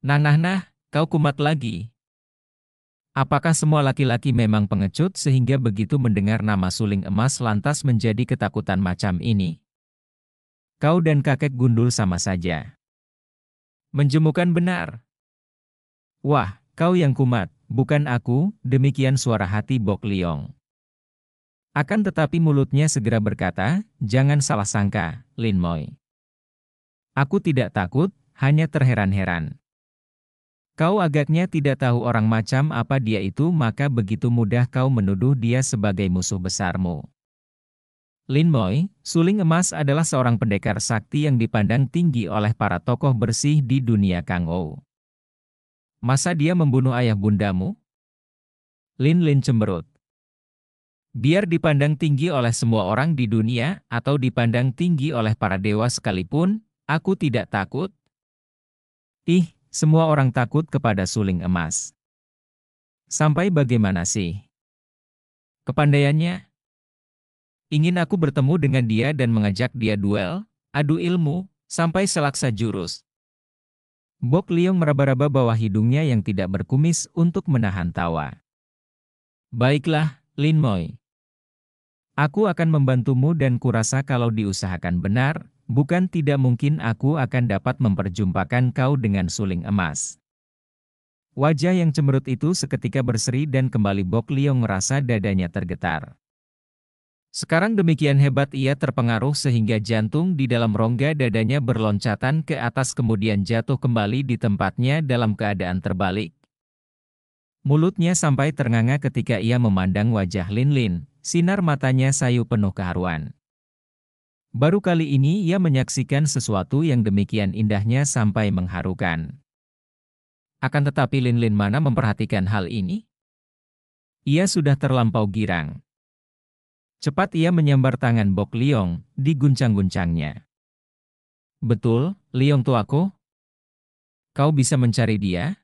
Nah, kau kumat lagi. Apakah semua laki-laki memang pengecut sehingga begitu mendengar nama suling emas lantas menjadi ketakutan macam ini? Kau dan kakek gundul sama saja. Menjemukan benar. Wah, kau yang kumat, bukan aku, demikian suara hati Bok Liong. Akan tetapi mulutnya segera berkata, jangan salah sangka, Lin Moi. Aku tidak takut, hanya terheran-heran. Kau agaknya tidak tahu orang macam apa dia itu, maka begitu mudah kau menuduh dia sebagai musuh besarmu. Lin Moi, suling emas adalah seorang pendekar sakti yang dipandang tinggi oleh para tokoh bersih di dunia Kang Ou. Masa dia membunuh ayah bundamu? Lin cemberut. Biar dipandang tinggi oleh semua orang di dunia, atau dipandang tinggi oleh para dewa sekalipun, aku tidak takut. Ih, semua orang takut kepada suling emas. Sampai bagaimana sih kepandaiannya? Ingin aku bertemu dengan dia dan mengajak dia duel, adu ilmu, sampai selaksa jurus. Bok Liong meraba-raba bawah hidungnya yang tidak berkumis untuk menahan tawa. Baiklah, Lin Moi. Aku akan membantumu dan kurasa kalau diusahakan benar, bukan tidak mungkin aku akan dapat memperjumpakan kau dengan suling emas. Wajah yang cemberut itu seketika berseri dan kembali Bok Liong merasa dadanya tergetar. Sekarang demikian hebat ia terpengaruh sehingga jantung di dalam rongga dadanya berloncatan ke atas kemudian jatuh kembali di tempatnya dalam keadaan terbalik. Mulutnya sampai ternganga ketika ia memandang wajah Lin, sinar matanya sayu penuh keharuan. Baru kali ini ia menyaksikan sesuatu yang demikian indahnya sampai mengharukan. Akan tetapi Lin mana memperhatikan hal ini? Ia sudah terlampau girang. Cepat ia menyambar tangan Bok Liong, diguncang-guncangnya. Betul, Liong tuaku? Kau bisa mencari dia?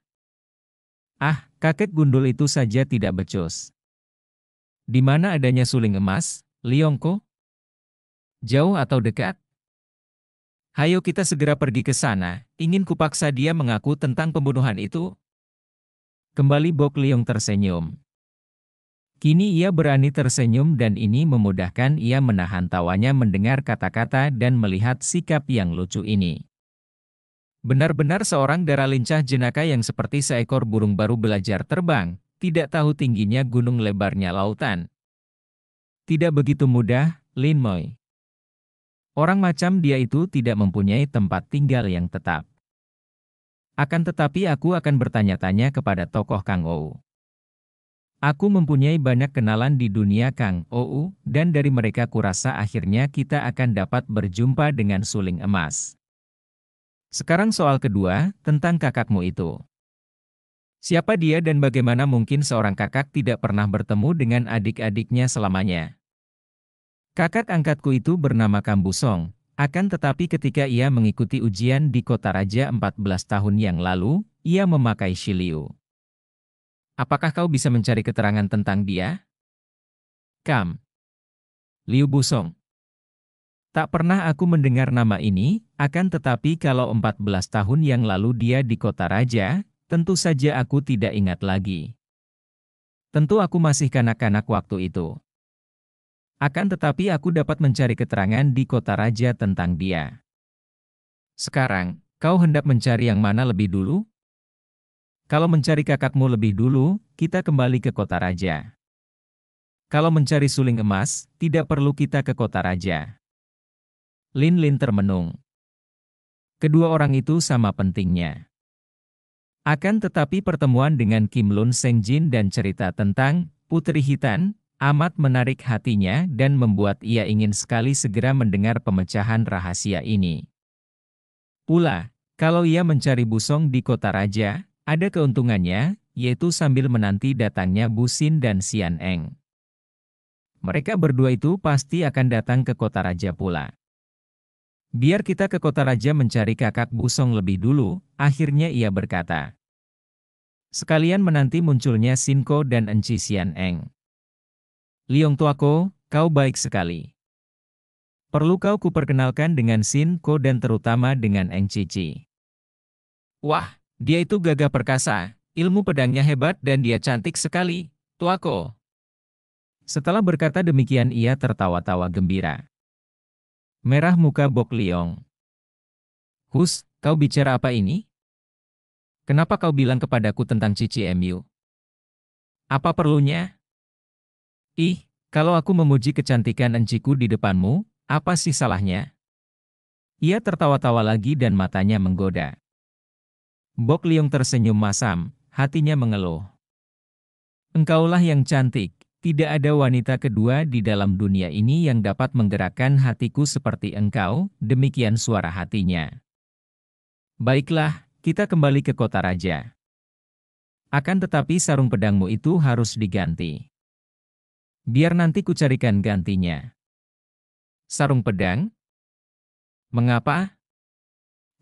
Ah, kakek gundul itu saja tidak becus. Di mana adanya suling emas, Liongko? Jauh atau dekat? Hayo kita segera pergi ke sana, ingin kupaksa dia mengaku tentang pembunuhan itu. Kembali Bok Liong tersenyum. Kini ia berani tersenyum dan ini memudahkan ia menahan tawanya mendengar kata-kata dan melihat sikap yang lucu ini. Benar-benar seorang darah lincah jenaka yang seperti seekor burung baru belajar terbang, tidak tahu tingginya gunung lebarnya lautan. Tidak begitu mudah, Lin Moi. Orang macam dia itu tidak mempunyai tempat tinggal yang tetap. Akan tetapi aku akan bertanya-tanya kepada tokoh Kang Ou. Aku mempunyai banyak kenalan di dunia Kang Ou, dan dari mereka kurasa akhirnya kita akan dapat berjumpa dengan suling emas. Sekarang soal kedua, tentang kakakmu itu. Siapa dia dan bagaimana mungkin seorang kakak tidak pernah bertemu dengan adik-adiknya selamanya? Kakak angkatku itu bernama Kambusong, akan tetapi ketika ia mengikuti ujian di kota raja 14 tahun yang lalu, ia memakai Shiliu. Apakah kau bisa mencari keterangan tentang dia? Kam. Liu Busong. Tak pernah aku mendengar nama ini, akan tetapi kalau 14 tahun yang lalu dia di kota raja, tentu saja aku tidak ingat lagi. Tentu aku masih kanak-kanak waktu itu. Akan tetapi aku dapat mencari keterangan di kota raja tentang dia. Sekarang, kau hendak mencari yang mana lebih dulu? Kalau mencari kakakmu lebih dulu, kita kembali ke kota raja. Kalau mencari suling emas, tidak perlu kita ke kota raja. Lin termenung. Kedua orang itu sama pentingnya. Akan tetapi pertemuan dengan Kim Lun Sengjin dan cerita tentang Putri Hitan amat menarik hatinya dan membuat ia ingin sekali segera mendengar pemecahan rahasia ini. Pula, kalau ia mencari Busong di kota raja, ada keuntungannya, yaitu sambil menanti datangnya Bu Xin dan Xian Eng. Mereka berdua itu pasti akan datang ke kota raja pula. Biar kita ke kota raja mencari kakak Busong lebih dulu, akhirnya ia berkata. Sekalian menanti munculnya Sin Ko dan Enci Xian Eng. Liong tuaku, kau baik sekali. Perlu kau kuperkenalkan dengan Sin Ko dan terutama dengan Eng Cici. Wah, Dia itu gagah perkasa, ilmu pedangnya hebat dan dia cantik sekali, tuaku. Setelah berkata demikian ia tertawa-tawa gembira. Merah muka Bok Liong. Hus, kau bicara apa ini? Kenapa kau bilang kepadaku tentang Cici Mu? Apa perlunya? Ih, kalau aku memuji kecantikan enciku di depanmu, apa sih salahnya? Ia tertawa-tawa lagi dan matanya menggoda. Bok Liong tersenyum masam, hatinya mengeluh. Engkaulah yang cantik, tidak ada wanita kedua di dalam dunia ini yang dapat menggerakkan hatiku seperti engkau, demikian suara hatinya. Baiklah, kita kembali ke kota raja. Akan tetapi sarung pedangmu itu harus diganti. Biar nanti kucarikan gantinya. Sarung pedang? Mengapa?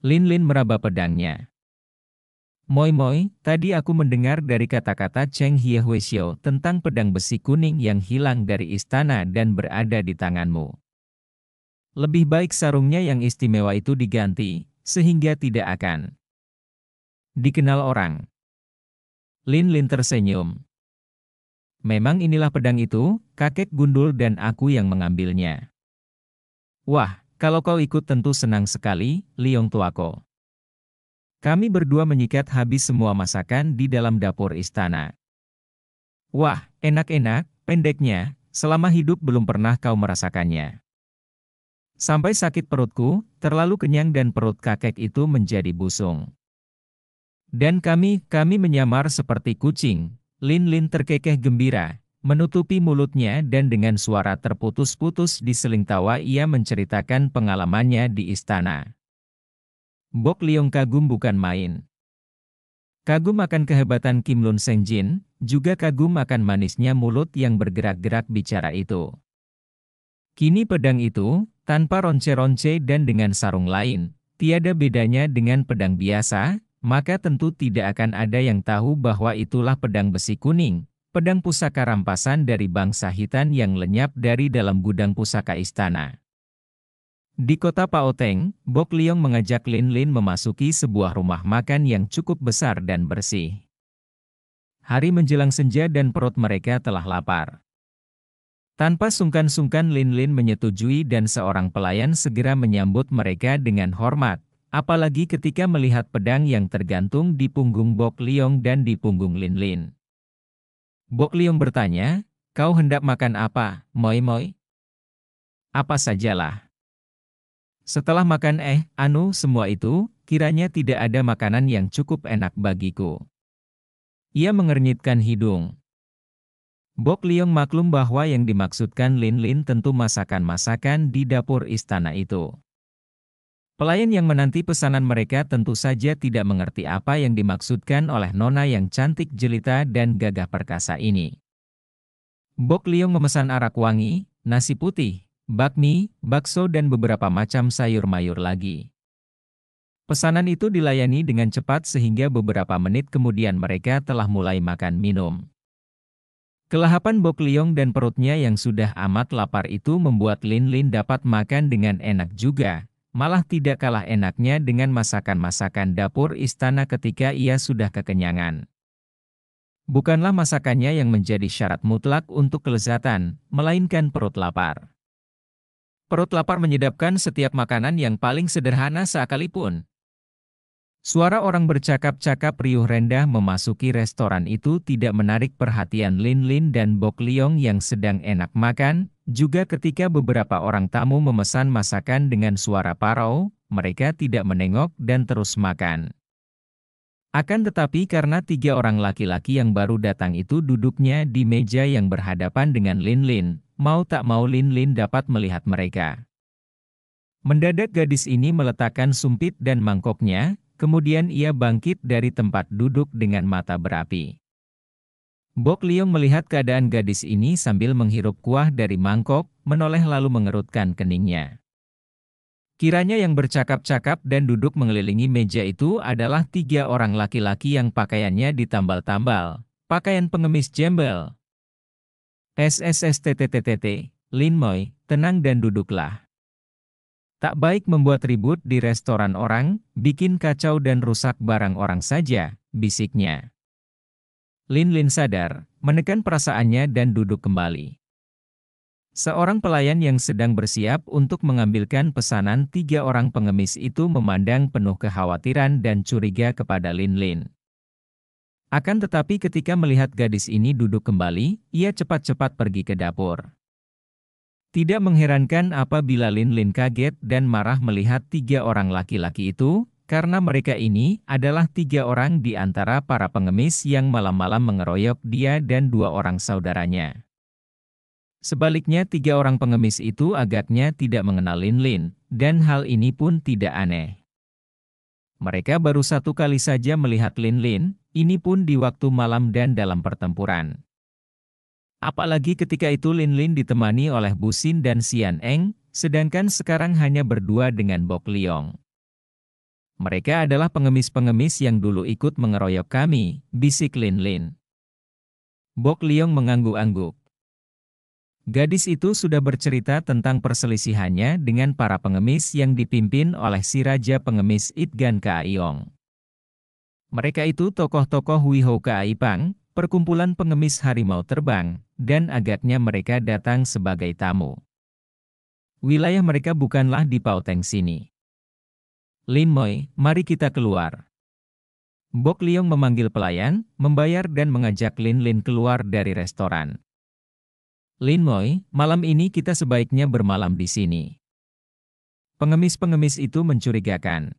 Lin Lin meraba pedangnya. Moi moi, tadi aku mendengar dari kata-kata Cheng Hiehuisio tentang pedang besi kuning yang hilang dari istana dan berada di tanganmu. Lebih baik sarungnya yang istimewa itu diganti, sehingga tidak akan dikenal orang. Lin Lin tersenyum. Memang inilah pedang itu, kakek gundul dan aku yang mengambilnya. Wah, kalau kau ikut tentu senang sekali, Liong tuako. Kami berdua menyikat habis semua masakan di dalam dapur istana. Wah, enak-enak, pendeknya, selama hidup belum pernah kau merasakannya. Sampai sakit perutku, terlalu kenyang dan perut kakek itu menjadi busung. Dan kami menyamar seperti kucing. Lin Lin terkekeh gembira, menutupi mulutnya dan dengan suara terputus-putus diseling tawa ia menceritakan pengalamannya di istana. Bok Liong kagum bukan main. Kagum akan kehebatan Kim Lun Sengjin, juga kagum akan manisnya mulut yang bergerak-gerak bicara itu. Kini pedang itu, tanpa ronce-ronce dan dengan sarung lain, tiada bedanya dengan pedang biasa, maka tentu tidak akan ada yang tahu bahwa itulah pedang besi kuning, pedang pusaka rampasan dari bangsa Hitan yang lenyap dari dalam gudang pusaka istana. Di kota Paoteng, Bok Liong mengajak Lin Lin memasuki sebuah rumah makan yang cukup besar dan bersih. Hari menjelang senja dan perut mereka telah lapar. Tanpa sungkan-sungkan Lin Lin menyetujui dan seorang pelayan segera menyambut mereka dengan hormat, apalagi ketika melihat pedang yang tergantung di punggung Bok Liong dan di punggung Lin Lin. Bok Liong bertanya, kau hendak makan apa, Moi Moi? Apa sajalah. Setelah makan semua itu, kiranya tidak ada makanan yang cukup enak bagiku. Ia mengernyitkan hidung. Bok Liong maklum bahwa yang dimaksudkan Lin Lin tentu masakan-masakan di dapur istana itu. Pelayan yang menanti pesanan mereka tentu saja tidak mengerti apa yang dimaksudkan oleh nona yang cantik jelita dan gagah perkasa ini. Bok Liong memesan arak wangi, nasi putih, bakmi, bakso dan beberapa macam sayur mayur lagi. Pesanan itu dilayani dengan cepat sehingga beberapa menit kemudian mereka telah mulai makan minum. Kelahapan Bok Liong dan perutnya yang sudah amat lapar itu membuat Lin Lin dapat makan dengan enak juga, malah tidak kalah enaknya dengan masakan-masakan dapur istana ketika ia sudah kekenyangan. Bukanlah masakannya yang menjadi syarat mutlak untuk kelezatan, melainkan perut lapar. Perut lapar menyedapkan setiap makanan yang paling sederhana sekalipun. Suara orang bercakap-cakap riuh rendah memasuki restoran itu tidak menarik perhatian Lin Lin dan Bok Liong yang sedang enak makan, juga ketika beberapa orang tamu memesan masakan dengan suara parau, mereka tidak menengok dan terus makan. Akan tetapi karena 3 orang laki-laki yang baru datang itu duduknya di meja yang berhadapan dengan Lin Lin, mau tak mau Lin Lin dapat melihat mereka. Mendadak gadis ini meletakkan sumpit dan mangkoknya, kemudian ia bangkit dari tempat duduk dengan mata berapi. Bok Liong melihat keadaan gadis ini sambil menghirup kuah dari mangkok, menoleh lalu mengerutkan keningnya. Kiranya yang bercakap-cakap dan duduk mengelilingi meja itu adalah 3 orang laki-laki yang pakaiannya ditambal-tambal, pakaian pengemis jembel. SSSTTTTT, Lin Moi, tenang dan duduklah. Tak baik membuat ribut di restoran orang, bikin kacau dan rusak barang orang saja, bisiknya. Lin Lin sadar, menekan perasaannya dan duduk kembali. Seorang pelayan yang sedang bersiap untuk mengambilkan pesanan 3 orang pengemis itu memandang penuh kekhawatiran dan curiga kepada Lin Lin. Akan tetapi ketika melihat gadis ini duduk kembali, ia cepat-cepat pergi ke dapur. Tidak mengherankan apabila Lin Lin kaget dan marah melihat 3 orang laki-laki itu, karena mereka ini adalah 3 orang di antara para pengemis yang malam-malam mengeroyok dia dan 2 orang saudaranya. Sebaliknya 3 orang pengemis itu agaknya tidak mengenal Lin Lin, dan hal ini pun tidak aneh. Mereka baru 1 kali saja melihat Lin Lin, ini pun di waktu malam dan dalam pertempuran. Apalagi ketika itu Lin Lin ditemani oleh Bu Xin dan Xian Eng, sedangkan sekarang hanya berdua dengan Bok Liong. Mereka adalah pengemis-pengemis yang dulu ikut mengeroyok kami, bisik Lin Lin. Bok Liong mengangguk-angguk. Gadis itu sudah bercerita tentang perselisihannya dengan para pengemis yang dipimpin oleh si Raja Pengemis Itgan Kaaiong. Mereka itu tokoh-tokoh Wihou Kaaipang, perkumpulan pengemis harimau terbang, dan agaknya mereka datang sebagai tamu. Wilayah mereka bukanlah di Paoteng sini. Lin Moi, mari kita keluar. Bok Liong memanggil pelayan, membayar dan mengajak Lin Lin keluar dari restoran. Lin Moi, malam ini kita sebaiknya bermalam di sini. Pengemis-pengemis itu mencurigakan.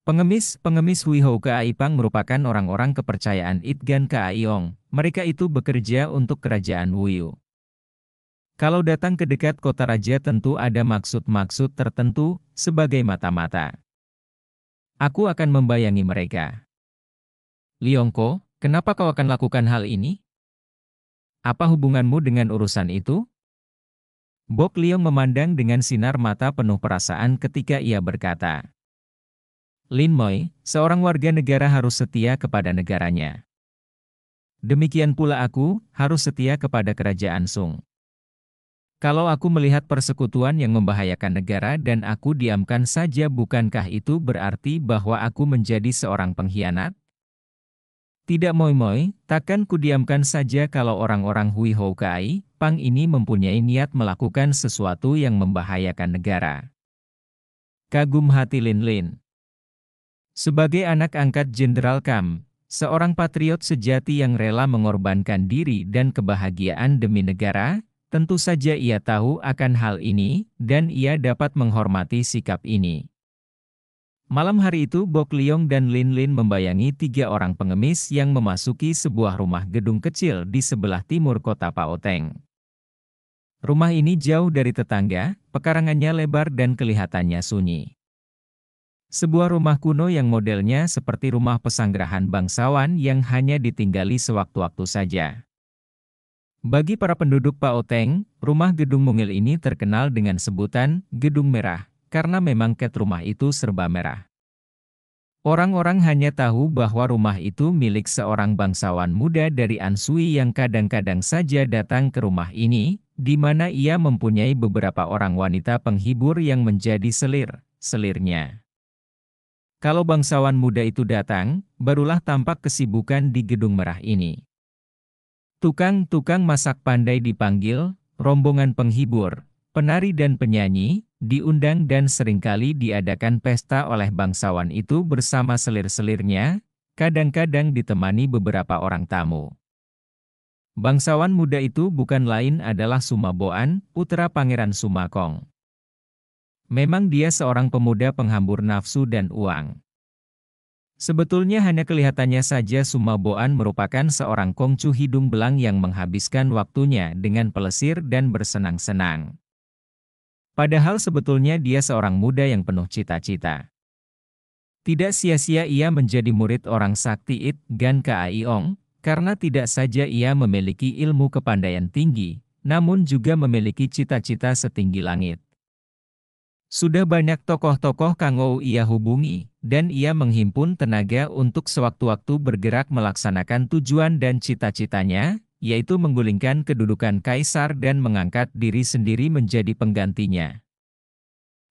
Pengemis Wihou Kaaipang merupakan orang-orang kepercayaan Itgan Kaaiong. Mereka itu bekerja untuk kerajaan Wuyu. Kalau datang ke dekat kota raja tentu ada maksud-maksud tertentu, sebagai mata-mata. Aku akan membayangi mereka. Liongko, kenapa kau akan lakukan hal ini? Apa hubunganmu dengan urusan itu? Bok Liong memandang dengan sinar mata penuh perasaan ketika ia berkata. Lin Moi, seorang warga negara harus setia kepada negaranya. Demikian pula aku, harus setia kepada kerajaan Sung. Kalau aku melihat persekutuan yang membahayakan negara dan aku diamkan saja, bukankah itu berarti bahwa aku menjadi seorang pengkhianat? Tidak Moi, takkan kudiamkan saja kalau orang-orang Wihou Kaaipang ini mempunyai niat melakukan sesuatu yang membahayakan negara. Kagum hati Lin Lin. Sebagai anak angkat Jenderal Kam, seorang patriot sejati yang rela mengorbankan diri dan kebahagiaan demi negara, tentu saja ia tahu akan hal ini, dan ia dapat menghormati sikap ini. Malam hari itu Bok Liong dan Lin Lin membayangi 3 orang pengemis yang memasuki sebuah rumah gedung kecil di sebelah timur kota Paoteng. Rumah ini jauh dari tetangga, pekarangannya lebar dan kelihatannya sunyi. Sebuah rumah kuno yang modelnya seperti rumah pesanggerahan bangsawan yang hanya ditinggali sewaktu-waktu saja. Bagi para penduduk Paoteng, rumah gedung mungil ini terkenal dengan sebutan Gedung Merah, karena memang cat rumah itu serba merah. Orang-orang hanya tahu bahwa rumah itu milik seorang bangsawan muda dari Anshui yang kadang-kadang saja datang ke rumah ini, di mana ia mempunyai beberapa orang wanita penghibur yang menjadi selirnya. Kalau bangsawan muda itu datang, barulah tampak kesibukan di Gedung Merah ini. Tukang-tukang masak pandai dipanggil, rombongan penghibur, penari dan penyanyi, diundang dan seringkali diadakan pesta oleh bangsawan itu bersama selir-selirnya, kadang-kadang ditemani beberapa orang tamu. Bangsawan muda itu bukan lain adalah Sumaboan, putra Pangeran Sumakong. Memang dia seorang pemuda penghambur nafsu dan uang. Sebetulnya hanya kelihatannya saja Sumaboan merupakan seorang kongcu hidung belang yang menghabiskan waktunya dengan pelesir dan bersenang-senang. Padahal sebetulnya dia seorang muda yang penuh cita-cita. Tidak sia-sia ia menjadi murid orang sakti Itgan Kaaiong, karena tidak saja ia memiliki ilmu kepandaian tinggi, namun juga memiliki cita-cita setinggi langit. Sudah banyak tokoh-tokoh Kangou ia hubungi, dan ia menghimpun tenaga untuk sewaktu-waktu bergerak melaksanakan tujuan dan cita-citanya, yaitu menggulingkan kedudukan kaisar dan mengangkat diri sendiri menjadi penggantinya.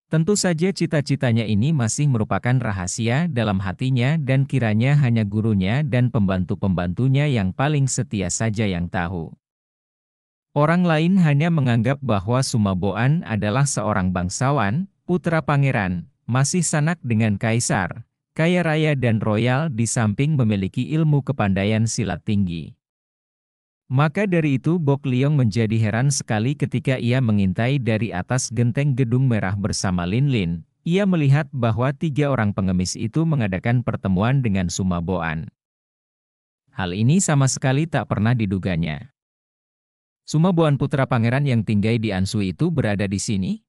Tentu saja cita-citanya ini masih merupakan rahasia dalam hatinya dan kiranya hanya gurunya dan pembantu-pembantunya yang paling setia saja yang tahu. Orang lain hanya menganggap bahwa Sumaboan adalah seorang bangsawan, putra pangeran, masih sanak dengan kaisar, kaya raya dan royal di samping memiliki ilmu kepandaian silat tinggi. Maka dari itu Bok Liong menjadi heran sekali ketika ia mengintai dari atas genteng gedung merah bersama Lin Lin. Ia melihat bahwa 3 orang pengemis itu mengadakan pertemuan dengan Sumaboan. Hal ini sama sekali tak pernah diduganya. Sumaboan putra pangeran yang tinggal di Ansu itu berada di sini?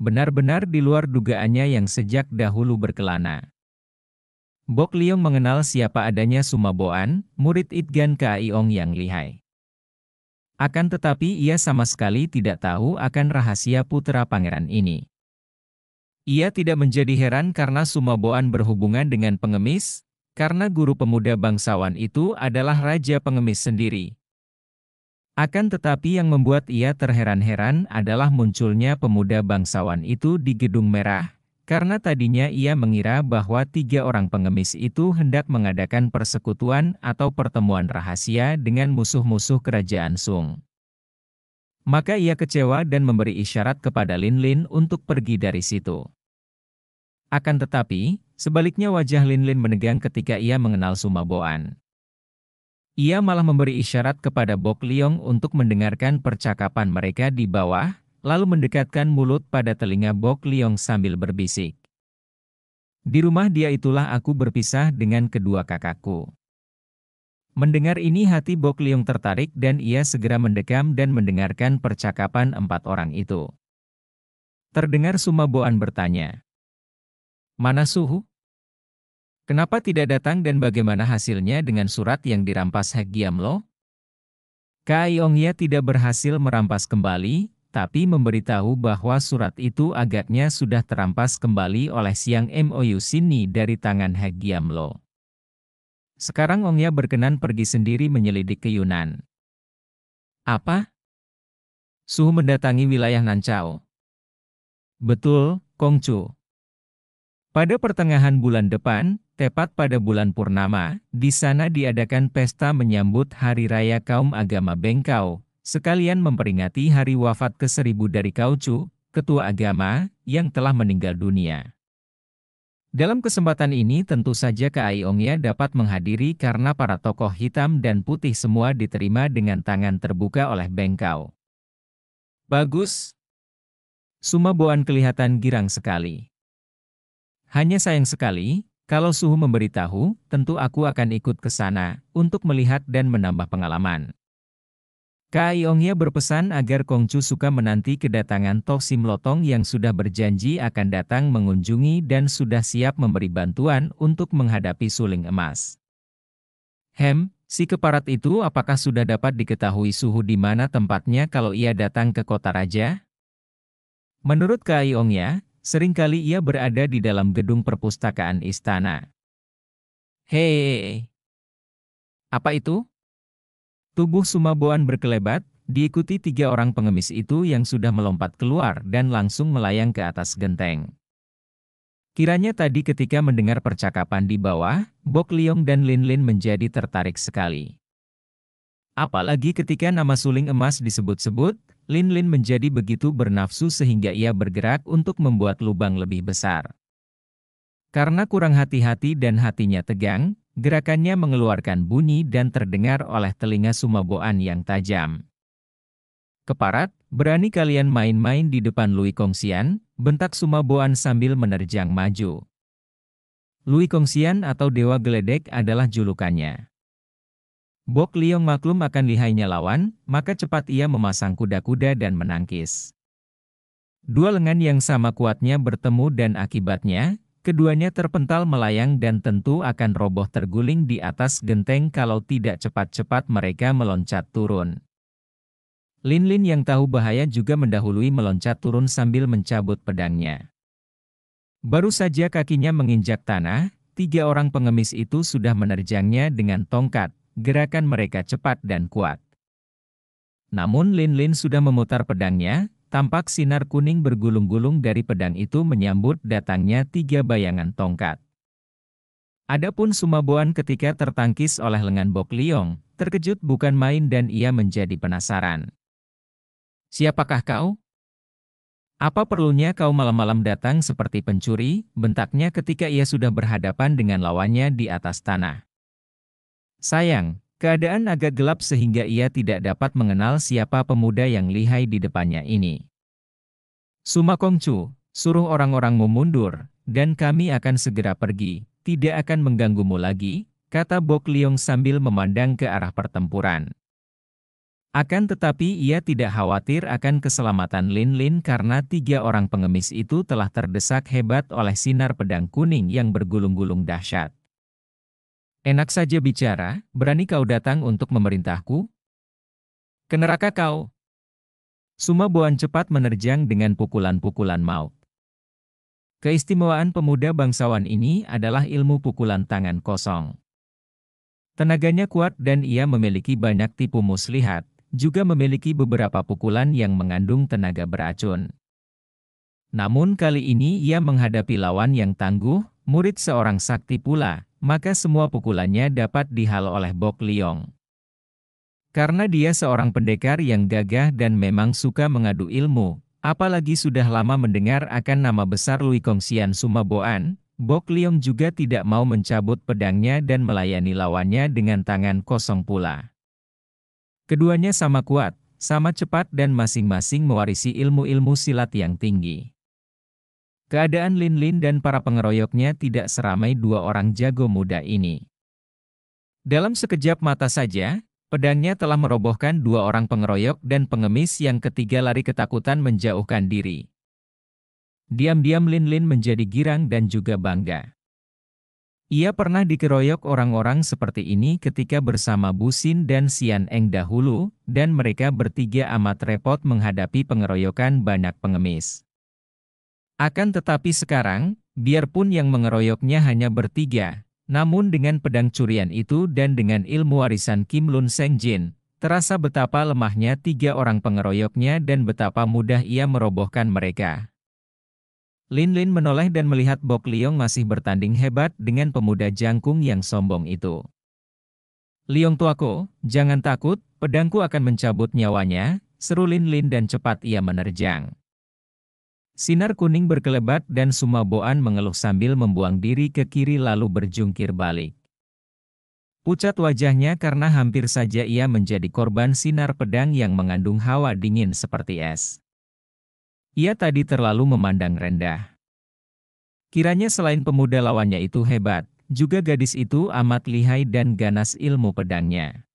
Benar-benar di luar dugaannya yang sejak dahulu berkelana. Bok Liong mengenal siapa adanya Sumaboan, murid Itgan Kaiong yang lihai. Akan tetapi ia sama sekali tidak tahu akan rahasia putra pangeran ini. Ia tidak menjadi heran karena Sumaboan berhubungan dengan pengemis, karena guru pemuda bangsawan itu adalah raja pengemis sendiri. Akan tetapi yang membuat ia terheran-heran adalah munculnya pemuda bangsawan itu di Gedung Merah, karena tadinya ia mengira bahwa 3 orang pengemis itu hendak mengadakan persekutuan atau pertemuan rahasia dengan musuh-musuh kerajaan Sung. Maka ia kecewa dan memberi isyarat kepada Lin Lin untuk pergi dari situ. Akan tetapi, sebaliknya wajah Lin Lin menegang ketika ia mengenal Sumaboan. Ia malah memberi isyarat kepada Bok Liong untuk mendengarkan percakapan mereka di bawah, lalu mendekatkan mulut pada telinga Bok Liong sambil berbisik. Di rumah dia itulah aku berpisah dengan kedua kakakku. Mendengar ini hati Bok Liong tertarik dan ia segera mendekam dan mendengarkan percakapan 4 orang itu. Terdengar Sumaboan bertanya, "Mana Suhu? Kenapa tidak datang dan bagaimana hasilnya dengan surat yang dirampas Hek Giamlo?" Kaiongya tidak berhasil merampas kembali, tapi memberitahu bahwa surat itu agaknya sudah terampas kembali oleh Siang Mou Sini dari tangan Hek Giamlo. Sekarang Ongya berkenan pergi sendiri menyelidik ke Yunan. Apa? Suhu mendatangi wilayah Nancao. Betul, Kongcu. Pada pertengahan bulan depan, tepat pada bulan purnama, di sana diadakan pesta menyambut Hari Raya Kaum Agama Bengkao, sekalian memperingati hari wafat ke-1000 dari Kaucu, ketua agama, yang telah meninggal dunia. Dalam kesempatan ini tentu saja Kaiongya dapat menghadiri karena para tokoh hitam dan putih semua diterima dengan tangan terbuka oleh Bengkao. Bagus. Sumaboan kelihatan girang sekali. Hanya sayang sekali, kalau Suhu memberitahu, tentu aku akan ikut ke sana, untuk melihat dan menambah pengalaman. Kaiongya berpesan agar Kongcu suka menanti kedatangan Tok Simlotong yang sudah berjanji akan datang mengunjungi dan sudah siap memberi bantuan untuk menghadapi suling emas. Si keparat itu apakah sudah dapat diketahui Suhu di mana tempatnya kalau ia datang ke kota raja? Menurut Kaiongya, seringkali ia berada di dalam gedung perpustakaan istana. Hei! Apa itu? Tubuh Sumaboan berkelebat, diikuti 3 orang pengemis itu yang sudah melompat keluar dan langsung melayang ke atas genteng. Kiranya tadi ketika mendengar percakapan di bawah, Bok Liong dan Lin Lin menjadi tertarik sekali. Apalagi ketika nama suling emas disebut-sebut, Lin Lin menjadi begitu bernafsu sehingga ia bergerak untuk membuat lubang lebih besar. Karena kurang hati-hati dan hatinya tegang, gerakannya mengeluarkan bunyi dan terdengar oleh telinga Sumaboan yang tajam. Keparat, berani kalian main-main di depan Lui Kongxian, bentak Sumaboan sambil menerjang maju. Lui Kongxian atau Dewa Geledek adalah julukannya. Bok Liong maklum akan lihainya lawan, maka cepat ia memasang kuda-kuda dan menangkis. 2 lengan yang sama kuatnya bertemu dan akibatnya, keduanya terpental melayang dan tentu akan roboh terguling di atas genteng kalau tidak cepat-cepat mereka meloncat turun. Lin Lin yang tahu bahaya juga mendahului meloncat turun sambil mencabut pedangnya. Baru saja kakinya menginjak tanah, 3 orang pengemis itu sudah menerjangnya dengan tongkat. Gerakan mereka cepat dan kuat. Namun Lin Lin sudah memutar pedangnya, tampak sinar kuning bergulung-gulung dari pedang itu menyambut datangnya 3 bayangan tongkat. Adapun Sumaboan ketika tertangkis oleh lengan Bok Liong, terkejut bukan main dan ia menjadi penasaran. "Siapakah kau? Apa perlunya kau malam-malam datang seperti pencuri?" bentaknya ketika ia sudah berhadapan dengan lawannya di atas tanah. Sayang, keadaan agak gelap sehingga ia tidak dapat mengenal siapa pemuda yang lihai di depannya ini. "Suma Kongcu, suruh orang-orangmu mundur, dan kami akan segera pergi, tidak akan mengganggumu lagi," kata Bok Liong sambil memandang ke arah pertempuran. Akan tetapi ia tidak khawatir akan keselamatan Lin Lin karena 3 orang pengemis itu telah terdesak hebat oleh sinar pedang kuning yang bergulung-gulung dahsyat. "Enak saja bicara, berani kau datang untuk memerintahku? Ke neraka kau!" Sumaboan cepat menerjang dengan pukulan-pukulan maut. Keistimewaan pemuda bangsawan ini adalah ilmu pukulan tangan kosong. Tenaganya kuat dan ia memiliki banyak tipu muslihat, juga memiliki beberapa pukulan yang mengandung tenaga beracun. Namun kali ini ia menghadapi lawan yang tangguh, murid seorang sakti pula, maka semua pukulannya dapat dihalau oleh Bok Liong. Karena dia seorang pendekar yang gagah dan memang suka mengadu ilmu, apalagi sudah lama mendengar akan nama besar Lui Kongxian Sumaboan, Bok Liong juga tidak mau mencabut pedangnya dan melayani lawannya dengan tangan kosong pula. Keduanya sama kuat, sama cepat dan masing-masing mewarisi ilmu-ilmu silat yang tinggi. Keadaan Lin Lin dan para pengeroyoknya tidak seramai 2 orang jago muda ini. Dalam sekejap mata saja, pedangnya telah merobohkan 2 orang pengeroyok dan pengemis yang ketiga lari ketakutan menjauhkan diri. Diam-diam Lin Lin menjadi girang dan juga bangga. Ia pernah dikeroyok orang-orang seperti ini ketika bersama Bu Xin dan Xian Eng dahulu, dan mereka bertiga amat repot menghadapi pengeroyokan banyak pengemis. Akan tetapi sekarang, biarpun yang mengeroyoknya hanya bertiga, namun dengan pedang curian itu dan dengan ilmu warisan Kim Lun Seng Jin, terasa betapa lemahnya 3 orang pengeroyoknya dan betapa mudah ia merobohkan mereka. Lin Lin menoleh dan melihat Bok Liong masih bertanding hebat dengan pemuda jangkung yang sombong itu. "Liong tuaku, jangan takut, pedangku akan mencabut nyawanya," seru Lin Lin dan cepat ia menerjang. Sinar kuning berkelebat dan Sumaboan mengeluh sambil membuang diri ke kiri lalu berjungkir balik. Pucat wajahnya karena hampir saja ia menjadi korban sinar pedang yang mengandung hawa dingin seperti es. Ia tadi terlalu memandang rendah. Kiranya selain pemuda lawannya itu hebat, juga gadis itu amat lihai dan ganas ilmu pedangnya.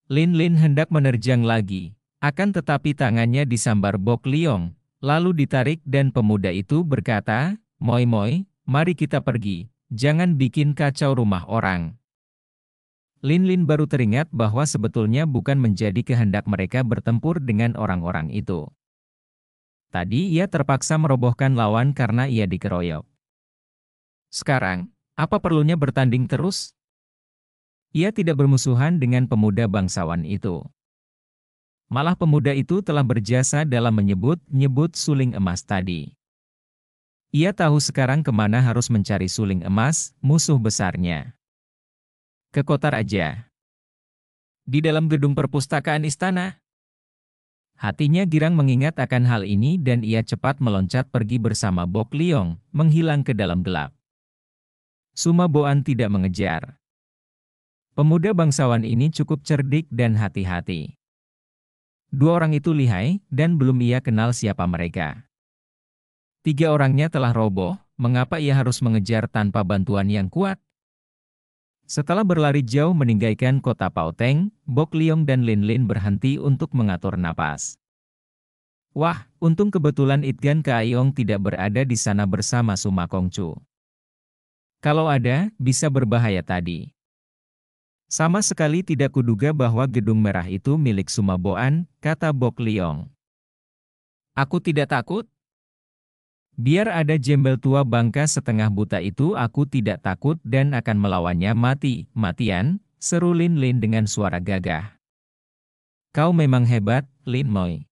Lin Lin hendak menerjang lagi, akan tetapi tangannya disambar Bok Liong, lalu ditarik dan pemuda itu berkata, "Moi moi, mari kita pergi, jangan bikin kacau rumah orang." Lin Lin baru teringat bahwa sebetulnya bukan menjadi kehendak mereka bertempur dengan orang-orang itu. Tadi ia terpaksa merobohkan lawan karena ia dikeroyok. Sekarang, apa perlunya bertanding terus? Ia tidak bermusuhan dengan pemuda bangsawan itu. Malah pemuda itu telah berjasa dalam menyebut-nyebut suling emas tadi. Ia tahu sekarang kemana harus mencari suling emas, musuh besarnya. Ke kota raja. Di dalam gedung perpustakaan istana. Hatinya girang mengingat akan hal ini dan ia cepat meloncat pergi bersama Bok Liong, menghilang ke dalam gelap. Sumaboan tidak mengejar. Pemuda bangsawan ini cukup cerdik dan hati-hati. 2 orang itu lihai, dan belum ia kenal siapa mereka. 3 orangnya telah roboh, mengapa ia harus mengejar tanpa bantuan yang kuat? Setelah berlari jauh meninggalkan kota Paoteng, Bok Liong dan Lin Lin berhenti untuk mengatur napas. Wah, untung kebetulan Itgan Kaiyong tidak berada di sana bersama Suma Kongcu. Kalau ada, bisa berbahaya tadi. Sama sekali tidak kuduga bahwa gedung merah itu milik Sumaboan, kata Bok Liong. Aku tidak takut. Biar ada jembel tua bangka setengah buta itu aku tidak takut dan akan melawannya mati-matian, seru Lin Lin dengan suara gagah. Kau memang hebat, Lin Moi.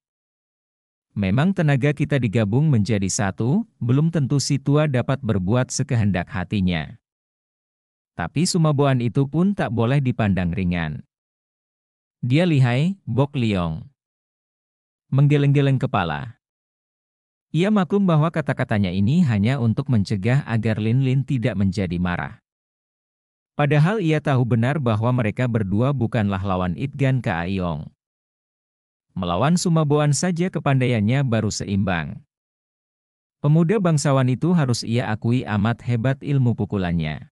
Memang tenaga kita digabung menjadi satu, belum tentu si tua dapat berbuat sekehendak hatinya. Tapi Sumaboan itu pun tak boleh dipandang ringan. Dia lihai, Bok Liong. Menggeleng-geleng kepala. Ia maklum bahwa kata-katanya ini hanya untuk mencegah agar Lin Lin tidak menjadi marah. Padahal ia tahu benar bahwa mereka berdua bukanlah lawan Itgan Kaayong. Melawan Sumaboan saja kepandaiannya baru seimbang. Pemuda bangsawan itu harus ia akui amat hebat ilmu pukulannya.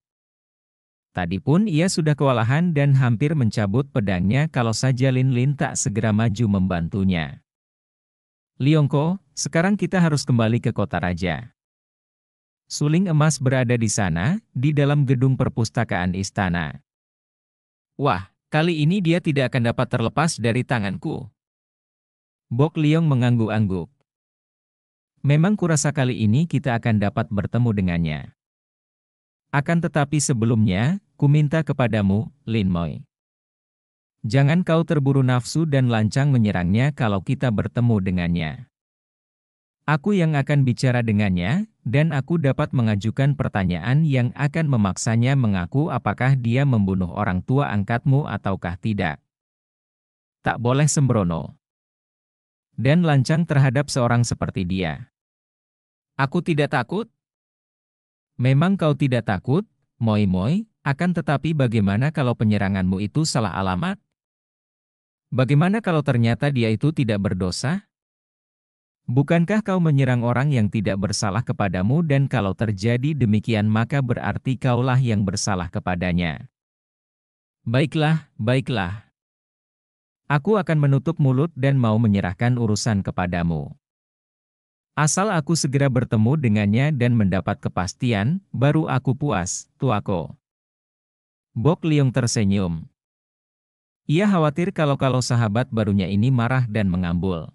Tadi pun ia sudah kewalahan dan hampir mencabut pedangnya kalau saja Lin Lin tak segera maju membantunya. Liongko, sekarang kita harus kembali ke kota raja. Suling emas berada di sana, di dalam gedung perpustakaan istana. Wah, kali ini dia tidak akan dapat terlepas dari tanganku. Bok Liong mengangguk-angguk. Memang kurasa kali ini kita akan dapat bertemu dengannya. Akan tetapi sebelumnya, ku minta kepadamu, Lin Moi. Jangan kau terburu nafsu dan lancang menyerangnya kalau kita bertemu dengannya. Aku yang akan bicara dengannya, dan aku dapat mengajukan pertanyaan yang akan memaksanya mengaku apakah dia membunuh orang tua angkatmu ataukah tidak. Tak boleh sembrono. Dan lancang terhadap seorang seperti dia. Aku tidak takut. Memang kau tidak takut, Moi Moi, akan tetapi bagaimana kalau penyeranganmu itu salah alamat? Bagaimana kalau ternyata dia itu tidak berdosa? Bukankah kau menyerang orang yang tidak bersalah kepadamu dan kalau terjadi demikian maka berarti kaulah yang bersalah kepadanya? Baiklah, baiklah. Aku akan menutup mulut dan mau menyerahkan urusan kepadamu. Asal aku segera bertemu dengannya dan mendapat kepastian, baru aku puas, tuako. Bok Liong tersenyum. Ia khawatir kalau sahabat barunya ini marah dan mengambul.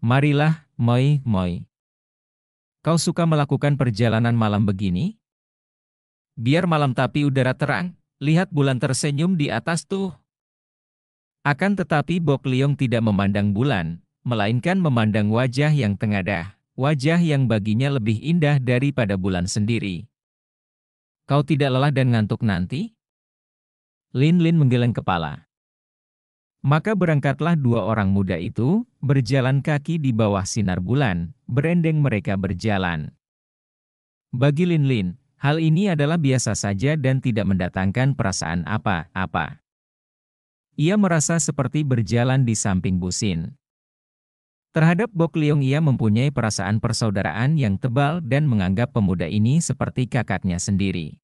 Marilah, Moi Moi. Kau suka melakukan perjalanan malam begini? Biar malam tapi udara terang, lihat bulan tersenyum di atas tuh. Akan tetapi Bok Liong tidak memandang bulan, melainkan memandang wajah yang tengadah, wajah yang baginya lebih indah daripada bulan sendiri. Kau tidak lelah dan ngantuk nanti? Lin Lin menggeleng kepala. Maka berangkatlah dua orang muda itu, berjalan kaki di bawah sinar bulan, berendeng mereka berjalan. Bagi Lin Lin, hal ini adalah biasa saja dan tidak mendatangkan perasaan apa-apa. Ia merasa seperti berjalan di samping Busin. Terhadap Bok Liong ia mempunyai perasaan persaudaraan yang tebal dan menganggap pemuda ini seperti kakaknya sendiri.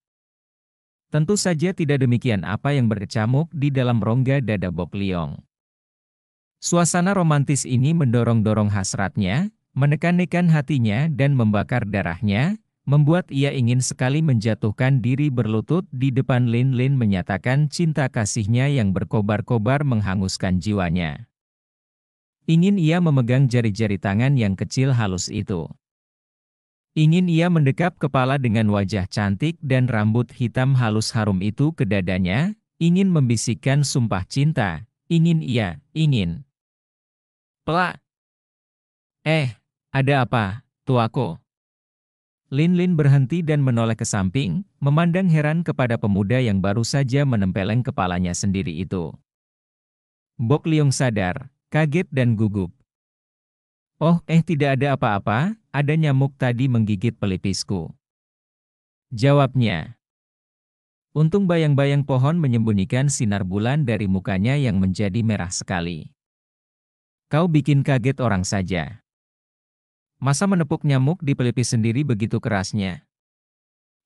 Tentu saja tidak demikian apa yang berkecamuk di dalam rongga dada Bok Liong. Suasana romantis ini mendorong-dorong hasratnya, menekan-nekan hatinya dan membakar darahnya, membuat ia ingin sekali menjatuhkan diri berlutut di depan Lin Lin menyatakan cinta kasihnya yang berkobar-kobar menghanguskan jiwanya. Ingin ia memegang jari-jari tangan yang kecil halus itu. Ingin ia mendekap kepala dengan wajah cantik dan rambut hitam halus harum itu ke dadanya, ingin membisikkan sumpah cinta, ingin. Pelak. Ada apa, tuako? Lin Lin berhenti dan menoleh ke samping, memandang heran kepada pemuda yang baru saja menempeleng kepalanya sendiri itu. Bok Liong sadar, kaget dan gugup. Oh, tidak ada apa-apa, ada nyamuk tadi menggigit pelipisku. Jawabnya. Untung bayang-bayang pohon menyembunyikan sinar bulan dari mukanya yang menjadi merah sekali. Kau bikin kaget orang saja. Masa menepuk nyamuk di pelipis sendiri begitu kerasnya?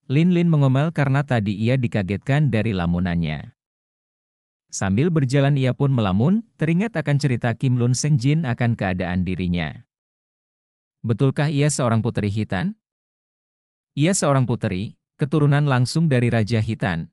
Lin Lin mengomel karena tadi ia dikagetkan dari lamunannya. Sambil berjalan ia pun melamun, teringat akan cerita Kim Lun Seng Jin akan keadaan dirinya. Betulkah ia seorang puteri Hitan? Ia seorang puteri, keturunan langsung dari Raja Hitan.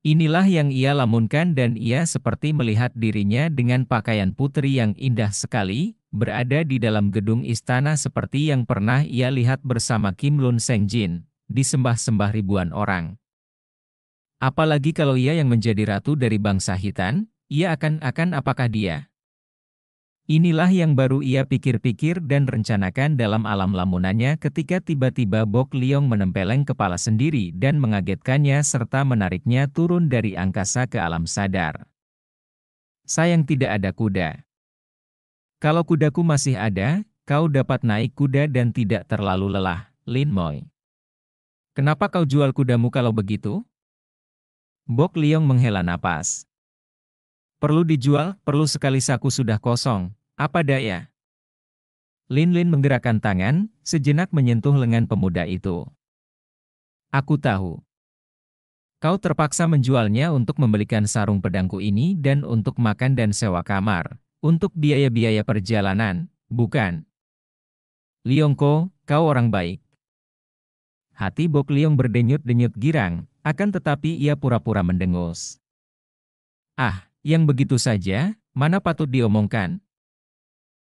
Inilah yang ia lamunkan dan ia seperti melihat dirinya dengan pakaian puteri yang indah sekali, berada di dalam gedung istana seperti yang pernah ia lihat bersama Kim Lun Seng Jin, disembah-sembah ribuan orang. Apalagi kalau ia yang menjadi ratu dari bangsa Hitan, ia akan apakah dia? Inilah yang baru ia pikir-pikir dan rencanakan dalam alam lamunannya ketika tiba-tiba Bok Liong menempeleng kepala sendiri dan mengagetkannya serta menariknya turun dari angkasa ke alam sadar. Sayang tidak ada kuda. Kalau kudaku masih ada, kau dapat naik kuda dan tidak terlalu lelah, Lin Moi. Kenapa kau jual kudamu kalau begitu? Bok Liong menghela napas. Perlu dijual, perlu sekali saku sudah kosong, apa daya? Lin Lin menggerakkan tangan, sejenak menyentuh lengan pemuda itu. Aku tahu. Kau terpaksa menjualnya untuk membelikan sarung pedangku ini dan untuk makan dan sewa kamar. Untuk biaya-biaya perjalanan, bukan? Liongko, kau orang baik. Hati Bok Liong berdenyut-denyut girang, akan tetapi ia pura-pura mendengus. Ah, yang begitu saja, mana patut diomongkan?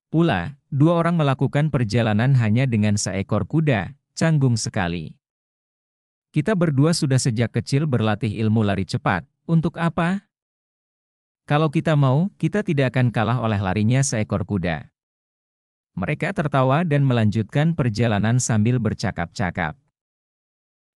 Pula, dua orang melakukan perjalanan hanya dengan seekor kuda, canggung sekali. Kita berdua sudah sejak kecil berlatih ilmu lari cepat, untuk apa? Kalau kita mau, kita tidak akan kalah oleh larinya seekor kuda. Mereka tertawa dan melanjutkan perjalanan sambil bercakap-cakap.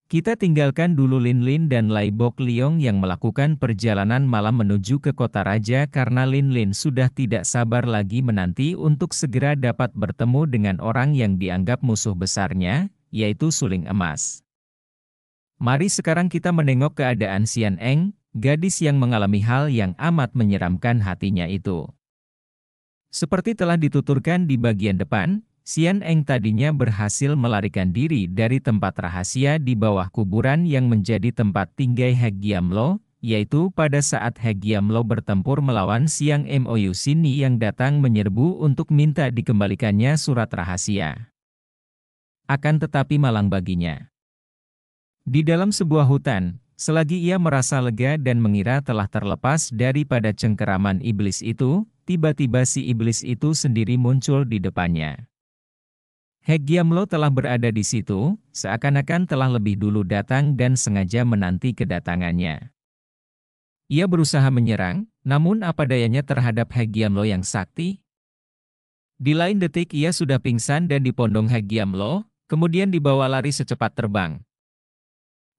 Kita tinggalkan dulu Lin Lin dan Lai Bok Liong yang melakukan perjalanan malam menuju ke kota raja karena Lin Lin sudah tidak sabar lagi menanti untuk segera dapat bertemu dengan orang yang dianggap musuh besarnya, yaitu Suling Emas. Mari sekarang kita menengok keadaan Xian Eng, gadis yang mengalami hal yang amat menyeramkan hatinya itu. Seperti telah dituturkan di bagian depan, Xian Eng tadinya berhasil melarikan diri dari tempat rahasia di bawah kuburan yang menjadi tempat tinggal Hek Giamlo, yaitu pada saat Hek Giamlo bertempur melawan Siang Mou Sini yang datang menyerbu untuk minta dikembalikannya surat rahasia. Akan tetapi malang baginya. Di dalam sebuah hutan, selagi ia merasa lega dan mengira telah terlepas daripada cengkeraman iblis itu, tiba-tiba si iblis itu sendiri muncul di depannya. Hek Giamlo telah berada di situ, seakan-akan telah lebih dulu datang dan sengaja menanti kedatangannya. Ia berusaha menyerang, namun apa dayanya terhadap Hek Giamlo yang sakti? Di lain detik ia sudah pingsan dan dipondong Hek Giamlo, kemudian dibawa lari secepat terbang.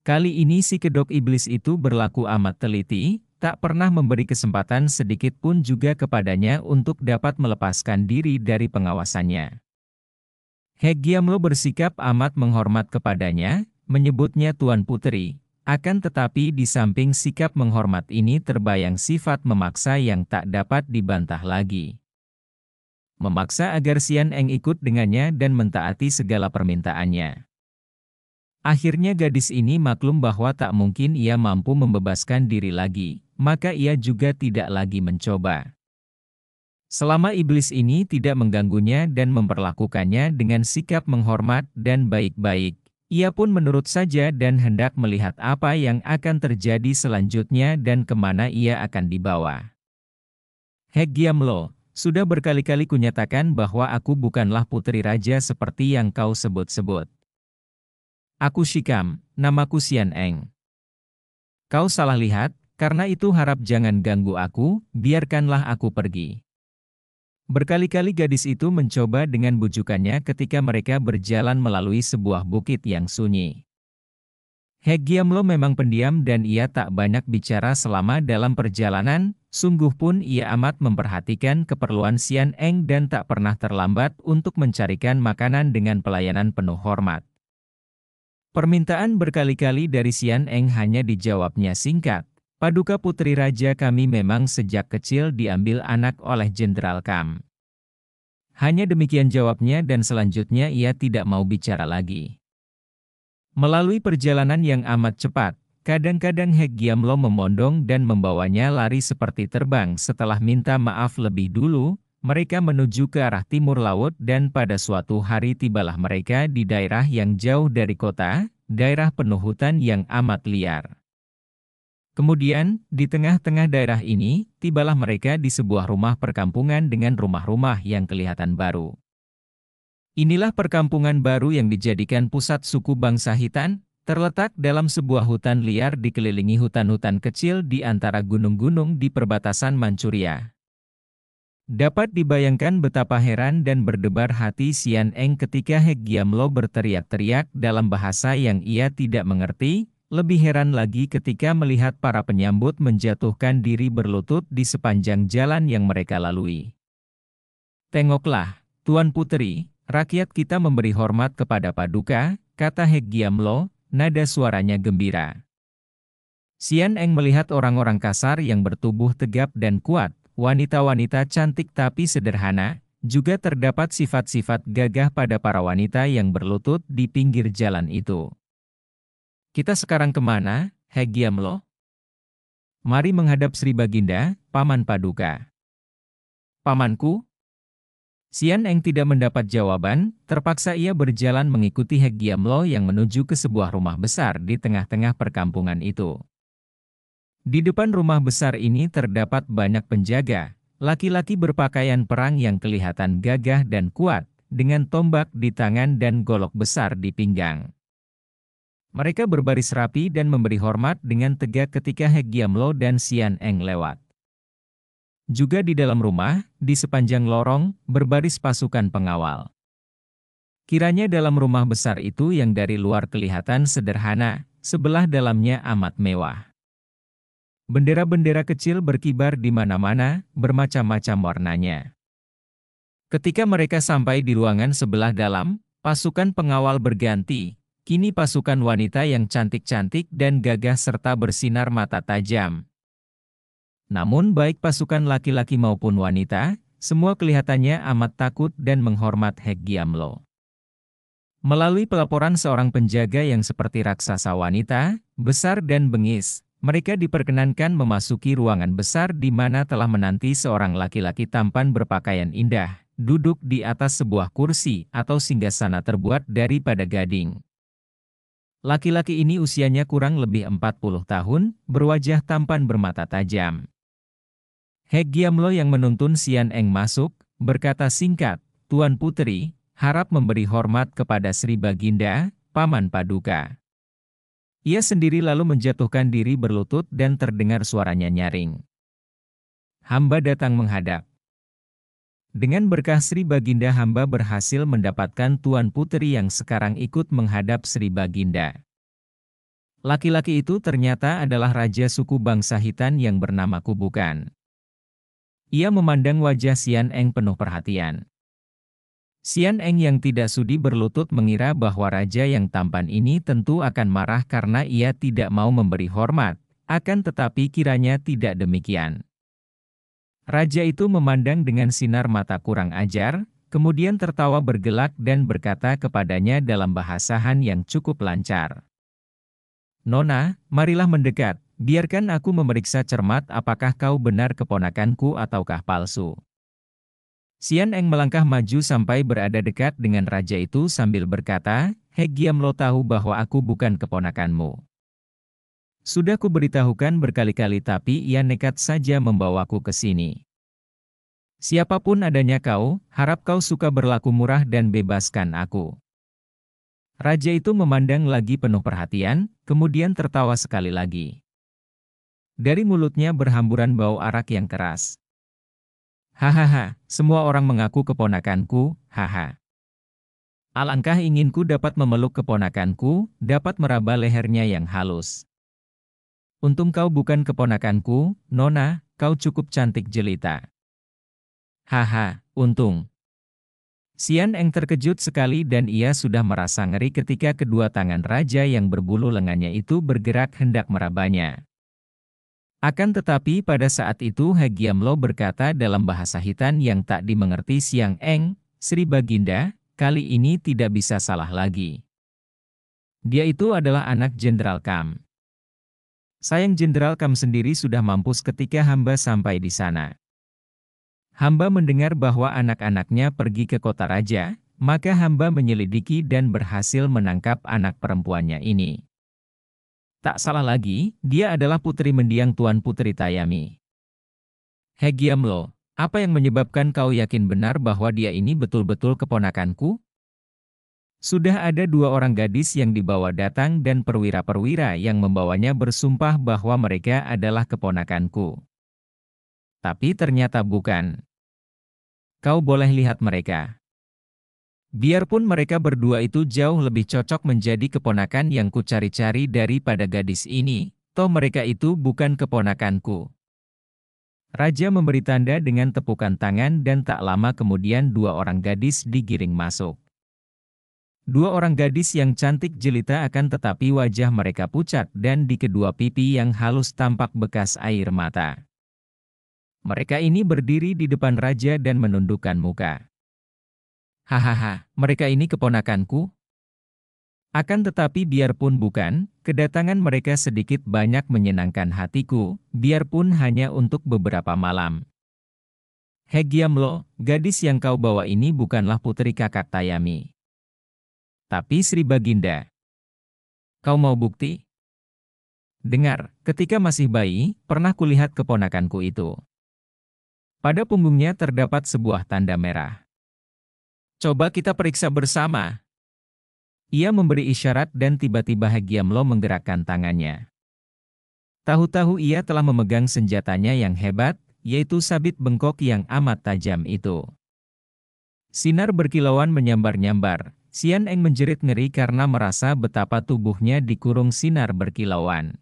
Kali ini si kedok iblis itu berlaku amat teliti, tak pernah memberi kesempatan sedikit pun juga kepadanya untuk dapat melepaskan diri dari pengawasannya. Hek Giamlo bersikap amat menghormat kepadanya, menyebutnya Tuan Puteri, akan tetapi di samping sikap menghormat ini terbayang sifat memaksa yang tak dapat dibantah lagi. Memaksa agar Xian Eng ikut dengannya dan mentaati segala permintaannya. Akhirnya gadis ini maklum bahwa tak mungkin ia mampu membebaskan diri lagi, maka ia juga tidak lagi mencoba. Selama iblis ini tidak mengganggunya dan memperlakukannya dengan sikap menghormat dan baik-baik, ia pun menurut saja dan hendak melihat apa yang akan terjadi selanjutnya dan kemana ia akan dibawa. Hek Giamlo, sudah berkali-kali kunyatakan bahwa aku bukanlah putri raja seperti yang kau sebut-sebut. Aku Shikam, namaku Xian Eng. Kau salah lihat, karena itu harap jangan ganggu aku, biarkanlah aku pergi. Berkali-kali gadis itu mencoba dengan bujukannya ketika mereka berjalan melalui sebuah bukit yang sunyi. Hek Giamlo memang pendiam dan ia tak banyak bicara selama dalam perjalanan, sungguh pun ia amat memperhatikan keperluan Xian Eng dan tak pernah terlambat untuk mencarikan makanan dengan pelayanan penuh hormat. Permintaan berkali-kali dari Xian Eng hanya dijawabnya singkat. Paduka Putri Raja kami memang sejak kecil diambil anak oleh Jenderal Kam. Hanya demikian jawabnya dan selanjutnya ia tidak mau bicara lagi. Melalui perjalanan yang amat cepat, kadang-kadang Hek Giamlo memondong dan membawanya lari seperti terbang setelah minta maaf lebih dulu, mereka menuju ke arah timur laut dan pada suatu hari tibalah mereka di daerah yang jauh dari kota, daerah penuh hutan yang amat liar. Kemudian, di tengah-tengah daerah ini, tibalah mereka di sebuah rumah perkampungan dengan rumah-rumah yang kelihatan baru. Inilah perkampungan baru yang dijadikan pusat suku bangsa Hitan, terletak dalam sebuah hutan liar dikelilingi hutan-hutan kecil di antara gunung-gunung di perbatasan Manchuria. Dapat dibayangkan betapa heran dan berdebar hati Sian Eng ketika Hek Giamlo berteriak-teriak dalam bahasa yang ia tidak mengerti. Lebih heran lagi ketika melihat para penyambut menjatuhkan diri berlutut di sepanjang jalan yang mereka lalui. "Tengoklah, Tuan Puteri, rakyat kita memberi hormat kepada Paduka," kata Hek Giamlo, nada suaranya gembira. Sian Eng melihat orang-orang kasar yang bertubuh tegap dan kuat, wanita-wanita cantik tapi sederhana, juga terdapat sifat-sifat gagah pada para wanita yang berlutut di pinggir jalan itu. "Kita sekarang kemana, Hek Giamlo?" "Mari menghadap Sri Baginda, Paman Paduka." "Pamanku?" Sian Eng tidak mendapat jawaban, terpaksa ia berjalan mengikuti Hek Giamlo yang menuju ke sebuah rumah besar di tengah-tengah perkampungan itu. Di depan rumah besar ini terdapat banyak penjaga, laki-laki berpakaian perang yang kelihatan gagah dan kuat, dengan tombak di tangan dan golok besar di pinggang. Mereka berbaris rapi dan memberi hormat dengan tegak ketika Hek Giamlo dan Sian Eng lewat. Juga di dalam rumah, di sepanjang lorong, berbaris pasukan pengawal. Kiranya dalam rumah besar itu yang dari luar kelihatan sederhana, sebelah dalamnya amat mewah. Bendera-bendera kecil berkibar di mana-mana, bermacam-macam warnanya. Ketika mereka sampai di ruangan sebelah dalam, pasukan pengawal berganti. Kini pasukan wanita yang cantik-cantik dan gagah serta bersinar mata tajam. Namun baik pasukan laki-laki maupun wanita, semua kelihatannya amat takut dan menghormat Hek Giamlo. Melalui pelaporan seorang penjaga yang seperti raksasa wanita, besar dan bengis, mereka diperkenankan memasuki ruangan besar di mana telah menanti seorang laki-laki tampan berpakaian indah, duduk di atas sebuah kursi atau singgasana terbuat daripada gading. Laki-laki ini usianya kurang lebih 40 tahun, berwajah tampan bermata tajam. Hek Giamlo yang menuntun Sian Eng masuk, berkata singkat, "Tuan Puteri, harap memberi hormat kepada Sri Baginda, Paman Paduka." Ia sendiri lalu menjatuhkan diri berlutut dan terdengar suaranya nyaring. "Hamba datang menghadap." Dengan berkah Sri Baginda hamba berhasil mendapatkan Tuan Puteri yang sekarang ikut menghadap Sri Baginda. Laki-laki itu ternyata adalah raja suku bangsa Hitan yang bernama Kubukan. Ia memandang wajah Sian Eng penuh perhatian. Sian Eng yang tidak sudi berlutut mengira bahwa raja yang tampan ini tentu akan marah karena ia tidak mau memberi hormat, akan tetapi kiranya tidak demikian. Raja itu memandang dengan sinar mata kurang ajar, kemudian tertawa bergelak dan berkata kepadanya dalam bahasa Han yang cukup lancar. "Nona, marilah mendekat, biarkan aku memeriksa cermat apakah kau benar keponakanku ataukah palsu." Sian Eng melangkah maju sampai berada dekat dengan raja itu sambil berkata, "Hek Giamlo tahu bahwa aku bukan keponakanmu. Sudah kuberitahukan berkali-kali tapi ia nekat saja membawaku ke sini. Siapapun adanya kau, harap kau suka berlaku murah dan bebaskan aku." Raja itu memandang lagi penuh perhatian, kemudian tertawa sekali lagi. Dari mulutnya berhamburan bau arak yang keras. "Hahaha, semua orang mengaku keponakanku, haha. Alangkah inginku dapat memeluk keponakanku, dapat meraba lehernya yang halus. Untung kau bukan keponakanku, Nona, kau cukup cantik jelita. Haha, untung." Sian Eng terkejut sekali dan ia sudah merasa ngeri ketika kedua tangan raja yang berbulu lengannya itu bergerak hendak merabanya. Akan tetapi pada saat itu Hek Giamlo berkata dalam bahasa Hitan yang tak dimengerti Sian Eng, "Sri Baginda, kali ini tidak bisa salah lagi. Dia itu adalah anak Jenderal Kam. Sayang Jenderal Kam sendiri sudah mampus ketika hamba sampai di sana. Hamba mendengar bahwa anak-anaknya pergi ke kota raja, maka hamba menyelidiki dan berhasil menangkap anak perempuannya ini. Tak salah lagi, dia adalah putri mendiang Tuan Puteri Tayami." "Hek Giamlo, apa yang menyebabkan kau yakin benar bahwa dia ini betul-betul keponakanku?" Sudah ada 2 orang gadis yang dibawa datang dan perwira-perwira yang membawanya bersumpah bahwa mereka adalah keponakanku. Tapi ternyata bukan. Kau boleh lihat mereka. Biarpun mereka berdua itu jauh lebih cocok menjadi keponakan yang kucari-cari daripada gadis ini, toh mereka itu bukan keponakanku. Raja memberi tanda dengan tepukan tangan dan tak lama kemudian dua orang gadis digiring masuk. Dua orang gadis yang cantik jelita akan tetapi wajah mereka pucat dan di kedua pipi yang halus tampak bekas air mata. Mereka ini berdiri di depan raja dan menundukkan muka. Hahaha, mereka ini keponakanku? Akan tetapi biarpun bukan, kedatangan mereka sedikit banyak menyenangkan hatiku, biarpun hanya untuk beberapa malam. Hegiamlo, gadis yang kau bawa ini bukanlah putri kakak Tayami. Tapi Sri Baginda. Kau mau bukti? Dengar, ketika masih bayi, pernah kulihat keponakanku itu. Pada punggungnya terdapat sebuah tanda merah. Coba kita periksa bersama. Ia memberi isyarat dan tiba-tiba Hegiamlo menggerakkan tangannya. Tahu-tahu ia telah memegang senjatanya yang hebat, yaitu sabit bengkok yang amat tajam itu. Sinar berkilauan menyambar-nyambar. Xian Eng menjerit ngeri karena merasa betapa tubuhnya dikurung sinar berkilauan.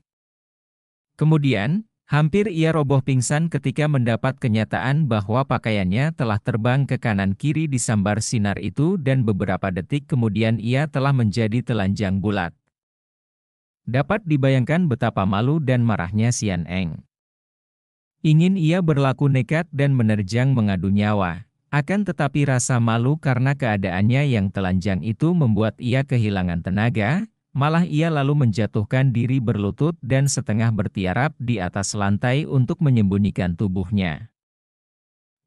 Kemudian, hampir ia roboh pingsan ketika mendapat kenyataan bahwa pakaiannya telah terbang ke kanan kiri disambar sinar itu dan beberapa detik kemudian ia telah menjadi telanjang bulat. Dapat dibayangkan betapa malu dan marahnya Xian Eng. Ingin ia berlaku nekat dan menerjang mengadu nyawa. Akan tetapi rasa malu karena keadaannya yang telanjang itu membuat ia kehilangan tenaga, malah ia lalu menjatuhkan diri berlutut dan setengah bertiarap di atas lantai untuk menyembunyikan tubuhnya.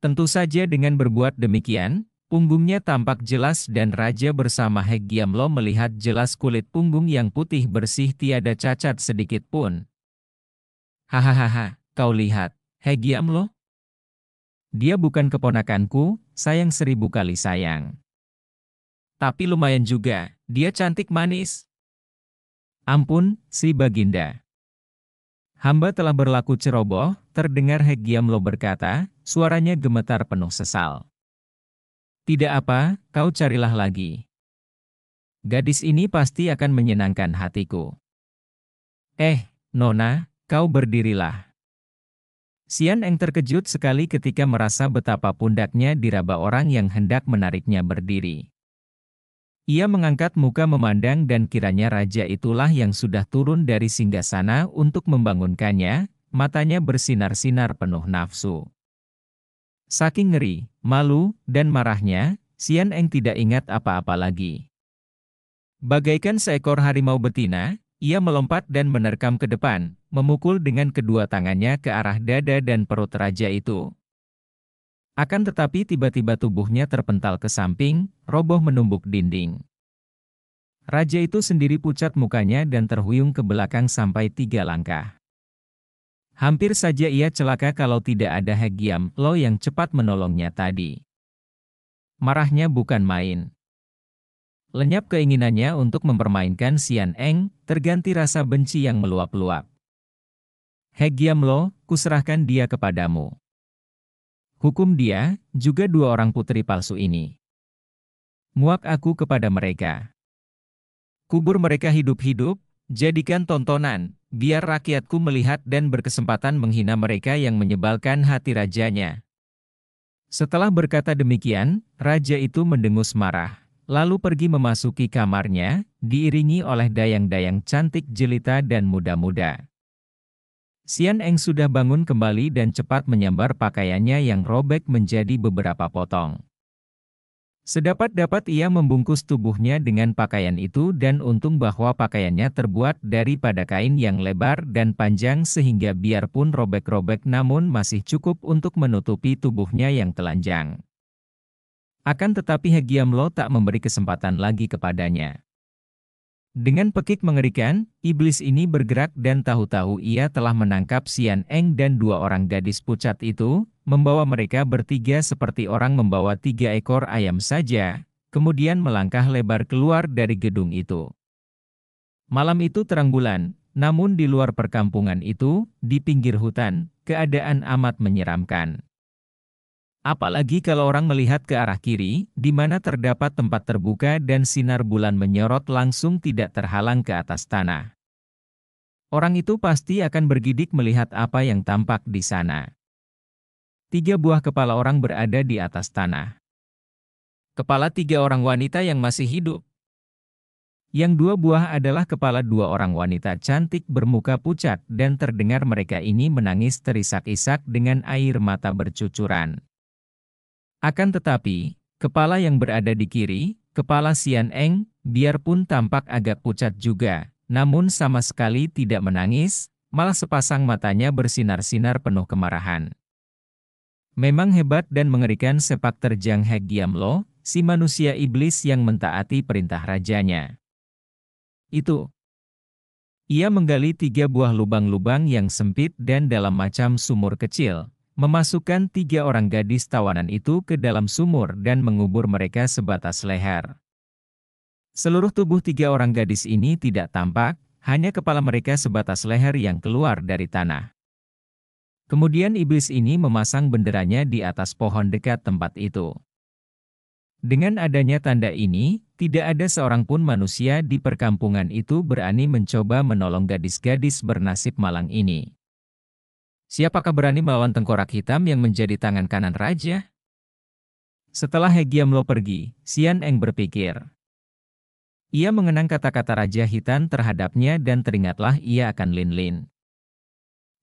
Tentu saja dengan berbuat demikian, punggungnya tampak jelas dan raja bersama Hegiamlo melihat jelas kulit punggung yang putih bersih tiada cacat sedikit pun. Hahaha, kau lihat, Hegiamlo? Dia bukan keponakanku, sayang 1000 kali sayang. Tapi lumayan juga, dia cantik manis. Ampun, si Baginda. Hamba telah berlaku ceroboh, terdengar Hegiamlo berkata, suaranya gemetar penuh sesal. Tidak apa, kau carilah lagi. Gadis ini pasti akan menyenangkan hatiku. Nona, kau berdirilah. Xian Eng terkejut sekali ketika merasa betapa pundaknya diraba orang yang hendak menariknya berdiri. Ia mengangkat muka memandang dan kiranya raja itulah yang sudah turun dari singgasana untuk membangunkannya, matanya bersinar-sinar penuh nafsu. Saking ngeri, malu, dan marahnya, Xian Eng tidak ingat apa-apa lagi. Bagaikan seekor harimau betina, ia melompat dan menerkam ke depan, memukul dengan kedua tangannya ke arah dada dan perut raja itu. Akan tetapi tiba-tiba tubuhnya terpental ke samping, roboh menumbuk dinding. Raja itu sendiri pucat mukanya dan terhuyung ke belakang sampai 3 langkah. Hampir saja ia celaka kalau tidak ada Hegiamlo yang cepat menolongnya tadi. Marahnya bukan main. Lenyap keinginannya untuk mempermainkan Xian Eng, terganti rasa benci yang meluap-luap. Hegiamlo, kuserahkan dia kepadamu. Hukum dia, juga 2 orang putri palsu ini. Muak aku kepada mereka. Kubur mereka hidup-hidup, jadikan tontonan, biar rakyatku melihat dan berkesempatan menghina mereka yang menyebalkan hati rajanya. Setelah berkata demikian, raja itu mendengus marah. Lalu pergi memasuki kamarnya, diiringi oleh dayang-dayang cantik jelita dan muda-muda. Xian Eng sudah bangun kembali dan cepat menyambar pakaiannya yang robek menjadi beberapa potong. Sedapat-dapat ia membungkus tubuhnya dengan pakaian itu dan untung bahwa pakaiannya terbuat daripada kain yang lebar dan panjang sehingga biarpun robek-robek namun masih cukup untuk menutupi tubuhnya yang telanjang. Akan tetapi Hegiamlo tak memberi kesempatan lagi kepadanya. Dengan pekik mengerikan, iblis ini bergerak dan tahu-tahu ia telah menangkap Xian Eng dan 2 orang gadis pucat itu, membawa mereka bertiga seperti orang membawa 3 ekor ayam saja, kemudian melangkah lebar keluar dari gedung itu. Malam itu terang bulan, namun di luar perkampungan itu, di pinggir hutan, keadaan amat menyeramkan. Apalagi kalau orang melihat ke arah kiri, di mana terdapat tempat terbuka dan sinar bulan menyorot langsung tidak terhalang ke atas tanah. Orang itu pasti akan bergidik melihat apa yang tampak di sana. 3 buah kepala orang berada di atas tanah. Kepala 3 orang wanita yang masih hidup. Yang 2 buah adalah kepala 2 orang wanita cantik bermuka pucat dan terdengar mereka ini menangis terisak-isak dengan air mata bercucuran. Akan tetapi, kepala yang berada di kiri, kepala Xian Eng, biarpun tampak agak pucat juga, namun sama sekali tidak menangis, malah sepasang matanya bersinar-sinar penuh kemarahan. Memang hebat dan mengerikan sepak terjang He Giamlo, si manusia iblis yang mentaati perintah rajanya. Itu. Ia menggali 3 buah lubang-lubang yang sempit dan dalam macam sumur kecil, memasukkan 3 orang gadis tawanan itu ke dalam sumur dan mengubur mereka sebatas leher. Seluruh tubuh 3 orang gadis ini tidak tampak, hanya kepala mereka sebatas leher yang keluar dari tanah. Kemudian iblis ini memasang benderanya di atas pohon dekat tempat itu. Dengan adanya tanda ini, tidak ada seorang pun manusia di perkampungan itu berani mencoba menolong gadis-gadis bernasib malang ini. Siapakah berani melawan tengkorak hitam yang menjadi tangan kanan raja? Setelah He Giamlo pergi, Xian Eng berpikir. Ia mengenang kata-kata Raja Hitan terhadapnya dan teringatlah ia akan Lin Lin.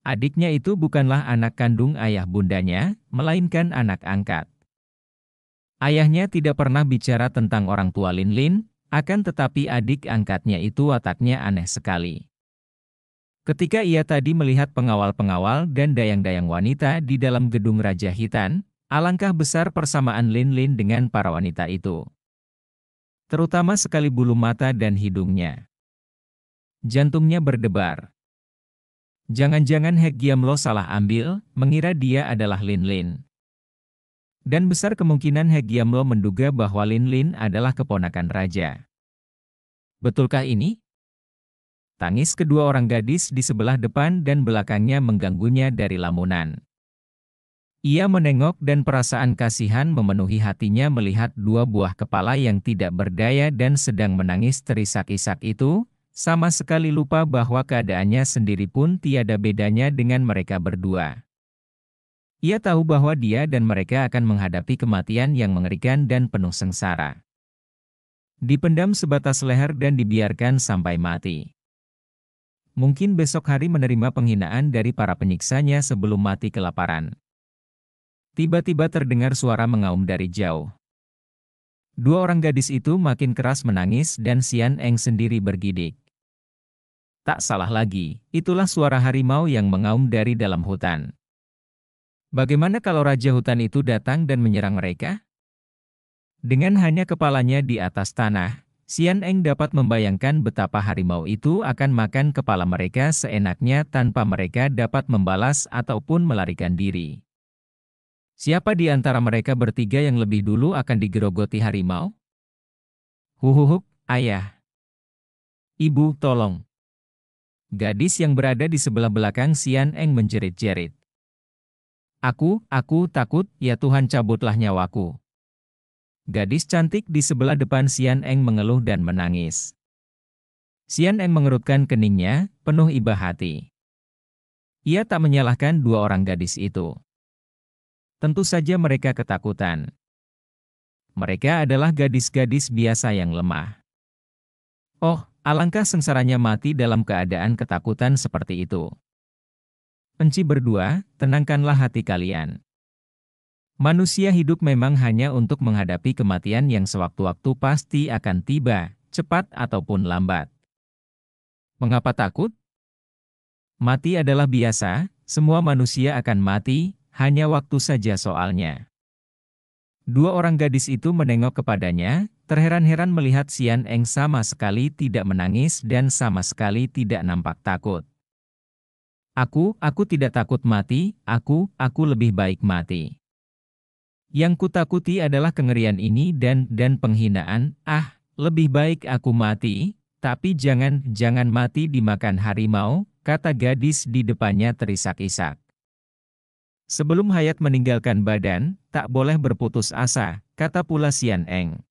Adiknya itu bukanlah anak kandung ayah bundanya, melainkan anak angkat. Ayahnya tidak pernah bicara tentang orang tua Lin Lin, akan tetapi adik angkatnya itu wataknya aneh sekali. Ketika ia tadi melihat pengawal-pengawal dan dayang-dayang wanita di dalam gedung Raja Hitan, alangkah besar persamaan Lin Lin dengan para wanita itu. Terutama sekali bulu mata dan hidungnya. Jantungnya berdebar. Jangan-jangan He Giamlo salah ambil, mengira dia adalah Lin Lin. Dan besar kemungkinan He Giamlo menduga bahwa Lin Lin adalah keponakan raja. Betulkah ini? Tangis 2 orang gadis di sebelah depan dan belakangnya mengganggunya dari lamunan. Ia menengok dan perasaan kasihan memenuhi hatinya melihat 2 buah kepala yang tidak berdaya dan sedang menangis terisak-isak itu, sama sekali lupa bahwa keadaannya sendiri pun tiada bedanya dengan mereka berdua. Ia tahu bahwa dia dan mereka akan menghadapi kematian yang mengerikan dan penuh sengsara. Dipendam sebatas leher dan dibiarkan sampai mati. Mungkin besok hari menerima penghinaan dari para penyiksanya sebelum mati kelaparan. Tiba-tiba terdengar suara mengaum dari jauh. 2 orang gadis itu makin keras menangis dan Xian Eng sendiri bergidik. Tak salah lagi, itulah suara harimau yang mengaum dari dalam hutan. Bagaimana kalau Raja Hutan itu datang dan menyerang mereka? Dengan hanya kepalanya di atas tanah, Xian Eng dapat membayangkan betapa harimau itu akan makan kepala mereka seenaknya tanpa mereka dapat membalas ataupun melarikan diri. Siapa di antara mereka bertiga yang lebih dulu akan digerogoti harimau? Huhuhuk, ayah. Ibu, tolong. Gadis yang berada di sebelah belakang Xian Eng menjerit-jerit. Aku takut, ya Tuhan cabutlah nyawaku. Gadis cantik di sebelah depan Xian Eng mengeluh dan menangis. Xian Eng mengerutkan keningnya, penuh iba hati. Ia tak menyalahkan 2 orang gadis itu. Tentu saja mereka ketakutan. Mereka adalah gadis-gadis biasa yang lemah. Oh, alangkah sengsaranya mati dalam keadaan ketakutan seperti itu. Enci berdua, tenangkanlah hati kalian. Manusia hidup memang hanya untuk menghadapi kematian yang sewaktu-waktu pasti akan tiba, cepat ataupun lambat. Mengapa takut? Mati adalah biasa, semua manusia akan mati, hanya waktu saja soalnya. 2 orang gadis itu menengok kepadanya, terheran-heran melihat Xian Eng sama sekali tidak menangis dan sama sekali tidak nampak takut. Aku tidak takut mati, aku lebih baik mati. Yang kutakuti adalah kengerian ini dan penghinaan. Lebih baik aku mati, tapi jangan mati dimakan harimau, kata gadis di depannya terisak-isak. Sebelum hayat meninggalkan badan, tak boleh berputus asa, kata pula Xian Eng.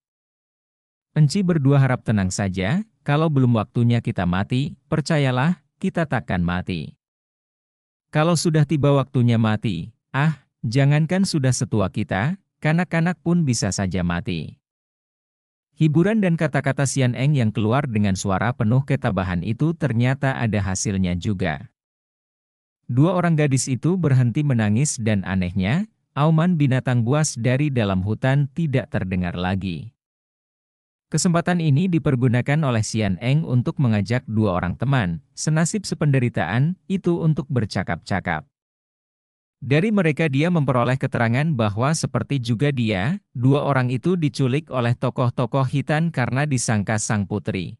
Enci berdua harap tenang saja, kalau belum waktunya kita mati, percayalah, kita takkan mati. Kalau sudah tiba waktunya mati, jangankan sudah setua kita, kanak-kanak pun bisa saja mati. Hiburan dan kata-kata Xian Eng yang keluar dengan suara penuh ketabahan itu ternyata ada hasilnya juga. Dua orang gadis itu berhenti menangis dan anehnya, auman binatang buas dari dalam hutan tidak terdengar lagi. Kesempatan ini dipergunakan oleh Xian Eng untuk mengajak dua orang teman, senasib sependeritaan, itu untuk bercakap-cakap. Dari mereka dia memperoleh keterangan bahwa seperti juga dia, dua orang itu diculik oleh tokoh-tokoh hitan karena disangka sang putri.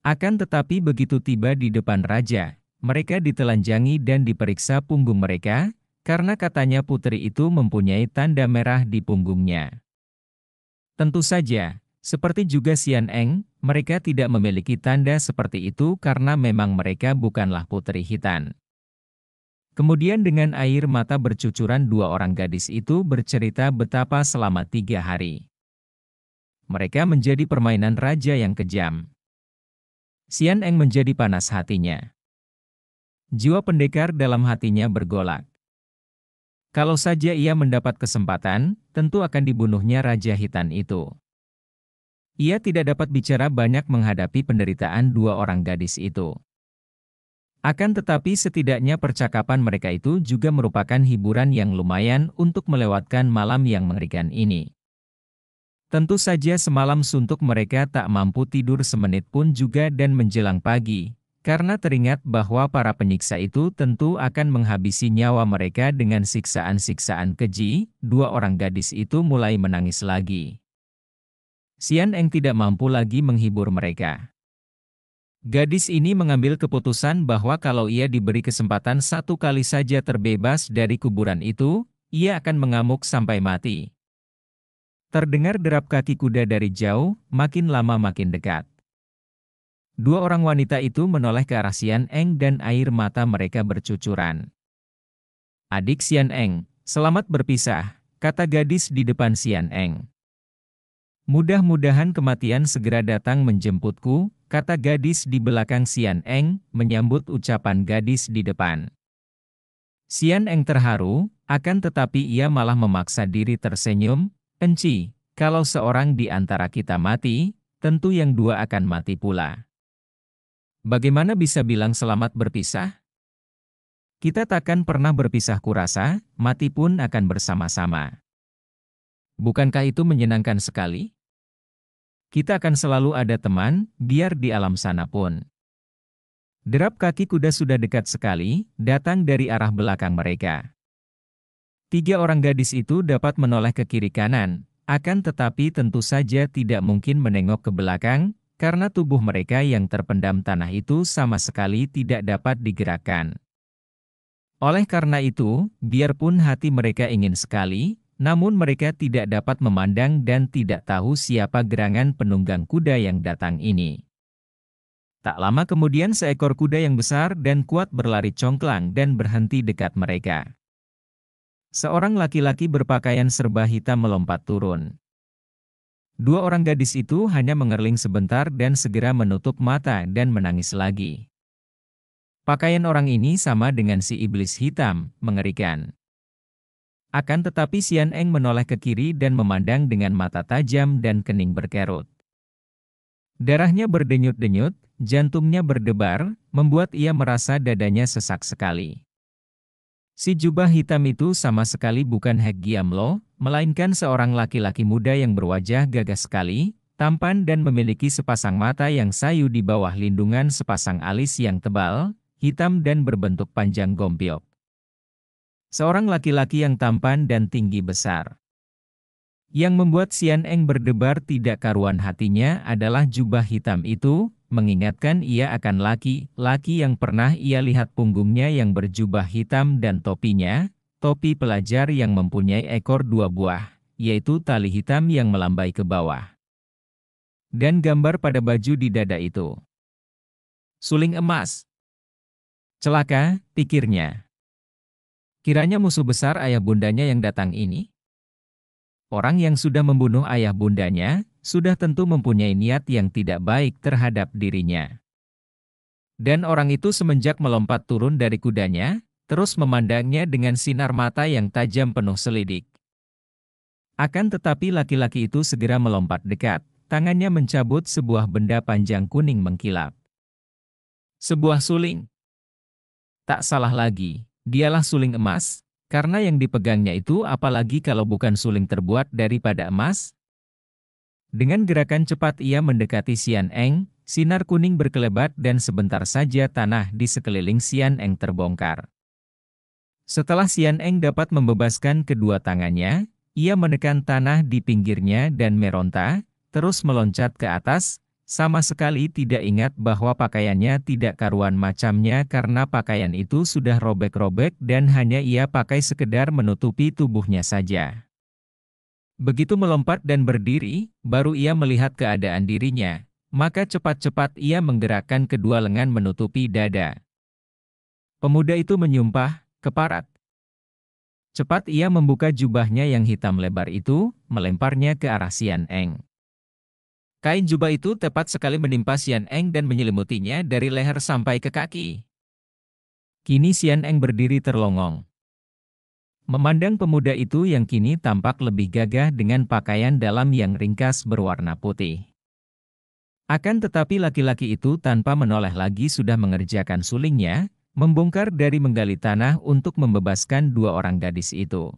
Akan tetapi begitu tiba di depan raja, mereka ditelanjangi dan diperiksa punggung mereka, karena katanya putri itu mempunyai tanda merah di punggungnya. Tentu saja, seperti juga Xian Eng, mereka tidak memiliki tanda seperti itu karena memang mereka bukanlah putri hitan. Kemudian dengan air mata bercucuran dua orang gadis itu bercerita betapa selama 3 hari mereka menjadi permainan raja yang kejam. Xian Eng menjadi panas hatinya. Jiwa pendekar dalam hatinya bergolak. Kalau saja ia mendapat kesempatan, tentu akan dibunuhnya Raja Hitan itu. Ia tidak dapat bicara banyak menghadapi penderitaan dua orang gadis itu. Akan tetapi setidaknya percakapan mereka itu juga merupakan hiburan yang lumayan untuk melewatkan malam yang mengerikan ini. Tentu saja semalam suntuk mereka tak mampu tidur semenit pun juga dan menjelang pagi, karena teringat bahwa para penyiksa itu tentu akan menghabisi nyawa mereka dengan siksaan-siksaan keji, dua orang gadis itu mulai menangis lagi. Xian Eng tidak mampu lagi menghibur mereka. Gadis ini mengambil keputusan bahwa kalau ia diberi kesempatan satu kali saja terbebas dari kuburan itu, ia akan mengamuk sampai mati. Terdengar derap kaki kuda dari jauh, makin lama makin dekat. Dua orang wanita itu menoleh ke arah Xian Eng dan air mata mereka bercucuran. "Adik Xian Eng, selamat berpisah," kata gadis di depan Xian Eng. "Mudah-mudahan kematian segera datang menjemputku," kata gadis di belakang Xian Eng, menyambut ucapan gadis di depan. Xian Eng terharu, akan tetapi ia malah memaksa diri tersenyum. "Enci, kalau seorang di antara kita mati, tentu yang dua akan mati pula. Bagaimana bisa bilang selamat berpisah? Kita takkan pernah berpisah kurasa, mati pun akan bersama-sama. Bukankah itu menyenangkan sekali? Kita akan selalu ada teman, biar di alam sana pun." Derap kaki kuda sudah dekat sekali, datang dari arah belakang mereka. Tiga orang gadis itu dapat menoleh ke kiri kanan, akan tetapi tentu saja tidak mungkin menengok ke belakang, karena tubuh mereka yang terpendam tanah itu sama sekali tidak dapat digerakkan. Oleh karena itu, biarpun hati mereka ingin sekali, namun mereka tidak dapat memandang dan tidak tahu siapa gerangan penunggang kuda yang datang ini. Tak lama kemudian seekor kuda yang besar dan kuat berlari congklang dan berhenti dekat mereka. Seorang laki-laki berpakaian serba hitam melompat turun. Dua orang gadis itu hanya mengerling sebentar dan segera menutup mata dan menangis lagi. Pakaian orang ini sama dengan si iblis hitam, mengerikan. Akan tetapi Xian Eng menoleh ke kiri dan memandang dengan mata tajam dan kening berkerut. Darahnya berdenyut-denyut, jantungnya berdebar, membuat ia merasa dadanya sesak sekali. Si jubah hitam itu sama sekali bukan Hek Giamlo, melainkan seorang laki-laki muda yang berwajah gagah sekali, tampan dan memiliki sepasang mata yang sayu di bawah lindungan sepasang alis yang tebal, hitam dan berbentuk panjang gombyok. Seorang laki-laki yang tampan dan tinggi besar. Yang membuat Xian Eng berdebar tidak karuan hatinya adalah jubah hitam itu, mengingatkan ia akan laki-laki yang pernah ia lihat punggungnya yang berjubah hitam dan topinya, topi pelajar yang mempunyai ekor 2 buah, yaitu tali hitam yang melambai ke bawah. Dan gambar pada baju di dada itu. Suling emas. Celaka, pikirnya. Kiranya musuh besar ayah bundanya yang datang ini? Orang yang sudah membunuh ayah bundanya, sudah tentu mempunyai niat yang tidak baik terhadap dirinya. Dan orang itu semenjak melompat turun dari kudanya, terus memandangnya dengan sinar mata yang tajam penuh selidik. Akan tetapi laki-laki itu segera melompat dekat, tangannya mencabut sebuah benda panjang kuning mengkilap. Sebuah suling. Tak salah lagi, dialah suling emas. Karena yang dipegangnya itu apalagi kalau bukan suling terbuat daripada emas? Dengan gerakan cepat ia mendekati Xian Eng, sinar kuning berkelebat dan sebentar saja tanah di sekeliling Xian Eng terbongkar. Setelah Xian Eng dapat membebaskan kedua tangannya, ia menekan tanah di pinggirnya dan meronta, terus meloncat ke atas, sama sekali tidak ingat bahwa pakaiannya tidak karuan macamnya karena pakaian itu sudah robek-robek dan hanya ia pakai sekedar menutupi tubuhnya saja. Begitu melompat dan berdiri, baru ia melihat keadaan dirinya, maka cepat-cepat ia menggerakkan kedua lengan menutupi dada. Pemuda itu menyumpah, keparat. Cepat ia membuka jubahnya yang hitam lebar itu, melemparnya ke arah Xian Eng. Kain jubah itu tepat sekali menimpa Xian Eng dan menyelimutinya dari leher sampai ke kaki. Kini Xian Eng berdiri terlongong. Memandang pemuda itu yang kini tampak lebih gagah dengan pakaian dalam yang ringkas berwarna putih. Akan tetapi laki-laki itu tanpa menoleh lagi sudah mengerjakan sulingnya, membongkar dari menggali tanah untuk membebaskan dua orang gadis itu.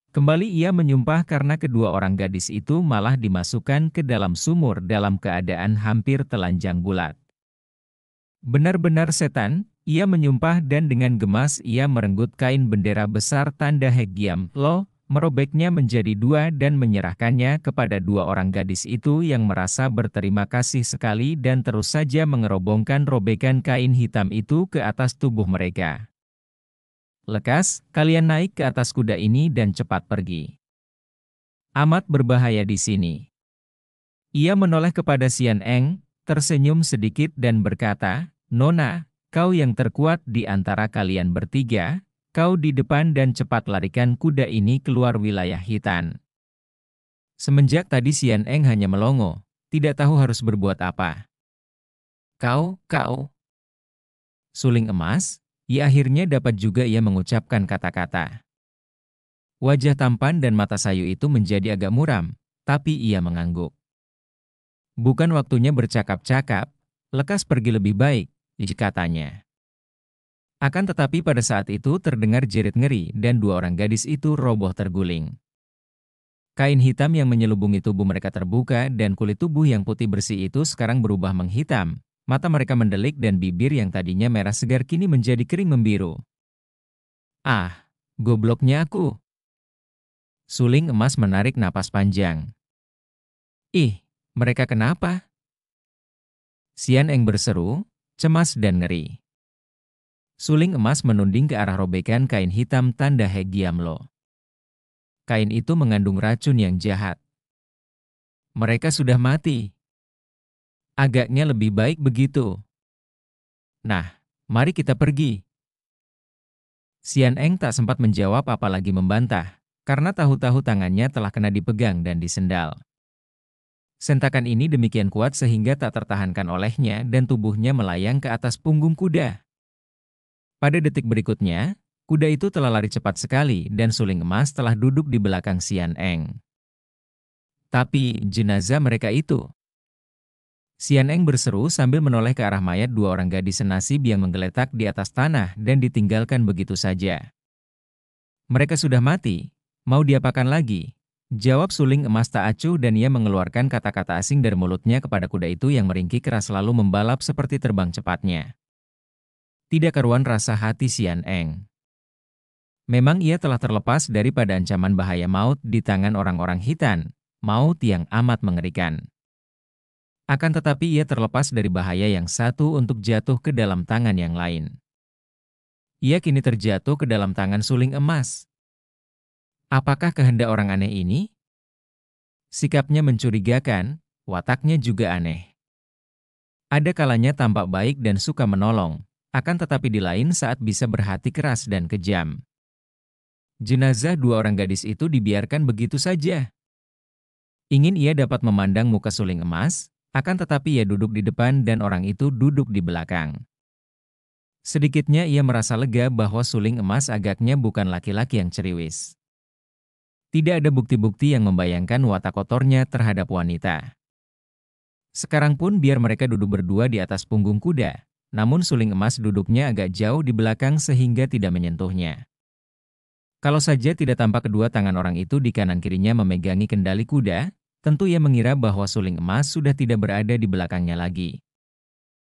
Kembali ia menyumpah karena kedua orang gadis itu malah dimasukkan ke dalam sumur dalam keadaan hampir telanjang bulat. Benar-benar setan, ia menyumpah dan dengan gemas ia merenggut kain bendera besar tanda Hegiam Lo, merobeknya menjadi dua dan menyerahkannya kepada dua orang gadis itu yang merasa berterima kasih sekali dan terus saja mengerobongkan robekan kain hitam itu ke atas tubuh mereka. Lekas, kalian naik ke atas kuda ini dan cepat pergi. Amat berbahaya di sini. Ia menoleh kepada Xian Eng, tersenyum sedikit dan berkata, Nona, kau yang terkuat di antara kalian bertiga, kau di depan dan cepat larikan kuda ini keluar wilayah Hitan. Semenjak tadi Xian Eng hanya melongo, tidak tahu harus berbuat apa. Kau. Suling emas? Ia akhirnya dapat juga ia mengucapkan kata-kata. Wajah tampan dan mata sayu itu menjadi agak muram, tapi ia mengangguk. Bukan waktunya bercakap-cakap, lekas pergi lebih baik, katanya. Akan tetapi pada saat itu terdengar jerit ngeri dan dua orang gadis itu roboh terguling. Kain hitam yang menyelubungi tubuh mereka terbuka dan kulit tubuh yang putih bersih itu sekarang berubah menghitam. Mata mereka mendelik dan bibir yang tadinya merah segar kini menjadi kering membiru. Ah, gobloknya aku. Suling emas menarik napas panjang. Ih, mereka kenapa? Xian Eng berseru, cemas dan ngeri. Suling emas menunding ke arah robekan kain hitam tanda Hegiam Lo. Kain itu mengandung racun yang jahat. Mereka sudah mati. Agaknya lebih baik begitu. Nah, mari kita pergi. Xian Eng tak sempat menjawab apalagi membantah, karena tahu-tahu tangannya telah kena dipegang dan disendal. Sentakan ini demikian kuat sehingga tak tertahankan olehnya dan tubuhnya melayang ke atas punggung kuda. Pada detik berikutnya, kuda itu telah lari cepat sekali dan suling emas telah duduk di belakang Xian Eng. Tapi jenazah mereka itu. Xian Eng berseru sambil menoleh ke arah mayat dua orang gadis senasib yang menggeletak di atas tanah dan ditinggalkan begitu saja. Mereka sudah mati, mau diapakan lagi? Jawab suling emas tak acuh dan ia mengeluarkan kata-kata asing dari mulutnya kepada kuda itu yang meringkik keras lalu membalap seperti terbang cepatnya. Tidak karuan rasa hati Xian Eng. Memang ia telah terlepas daripada ancaman bahaya maut di tangan orang-orang Hitan, maut yang amat mengerikan. Akan tetapi ia terlepas dari bahaya yang satu untuk jatuh ke dalam tangan yang lain. Ia kini terjatuh ke dalam tangan suling emas. Apakah kehendak orang aneh ini? Sikapnya mencurigakan, wataknya juga aneh. Ada kalanya tampak baik dan suka menolong, akan tetapi di lain saat bisa berhati keras dan kejam. Jenazah dua orang gadis itu dibiarkan begitu saja. Ingin ia dapat memandang muka suling emas, akan tetapi ia duduk di depan dan orang itu duduk di belakang. Sedikitnya ia merasa lega bahwa suling emas agaknya bukan laki-laki yang ceriwis. Tidak ada bukti-bukti yang membayangkan watak kotornya terhadap wanita. Sekarang pun biar mereka duduk berdua di atas punggung kuda, namun suling emas duduknya agak jauh di belakang sehingga tidak menyentuhnya. Kalau saja tidak tampak kedua tangan orang itu di kanan kirinya memegangi kendali kuda, tentu ia mengira bahwa suling emas sudah tidak berada di belakangnya lagi.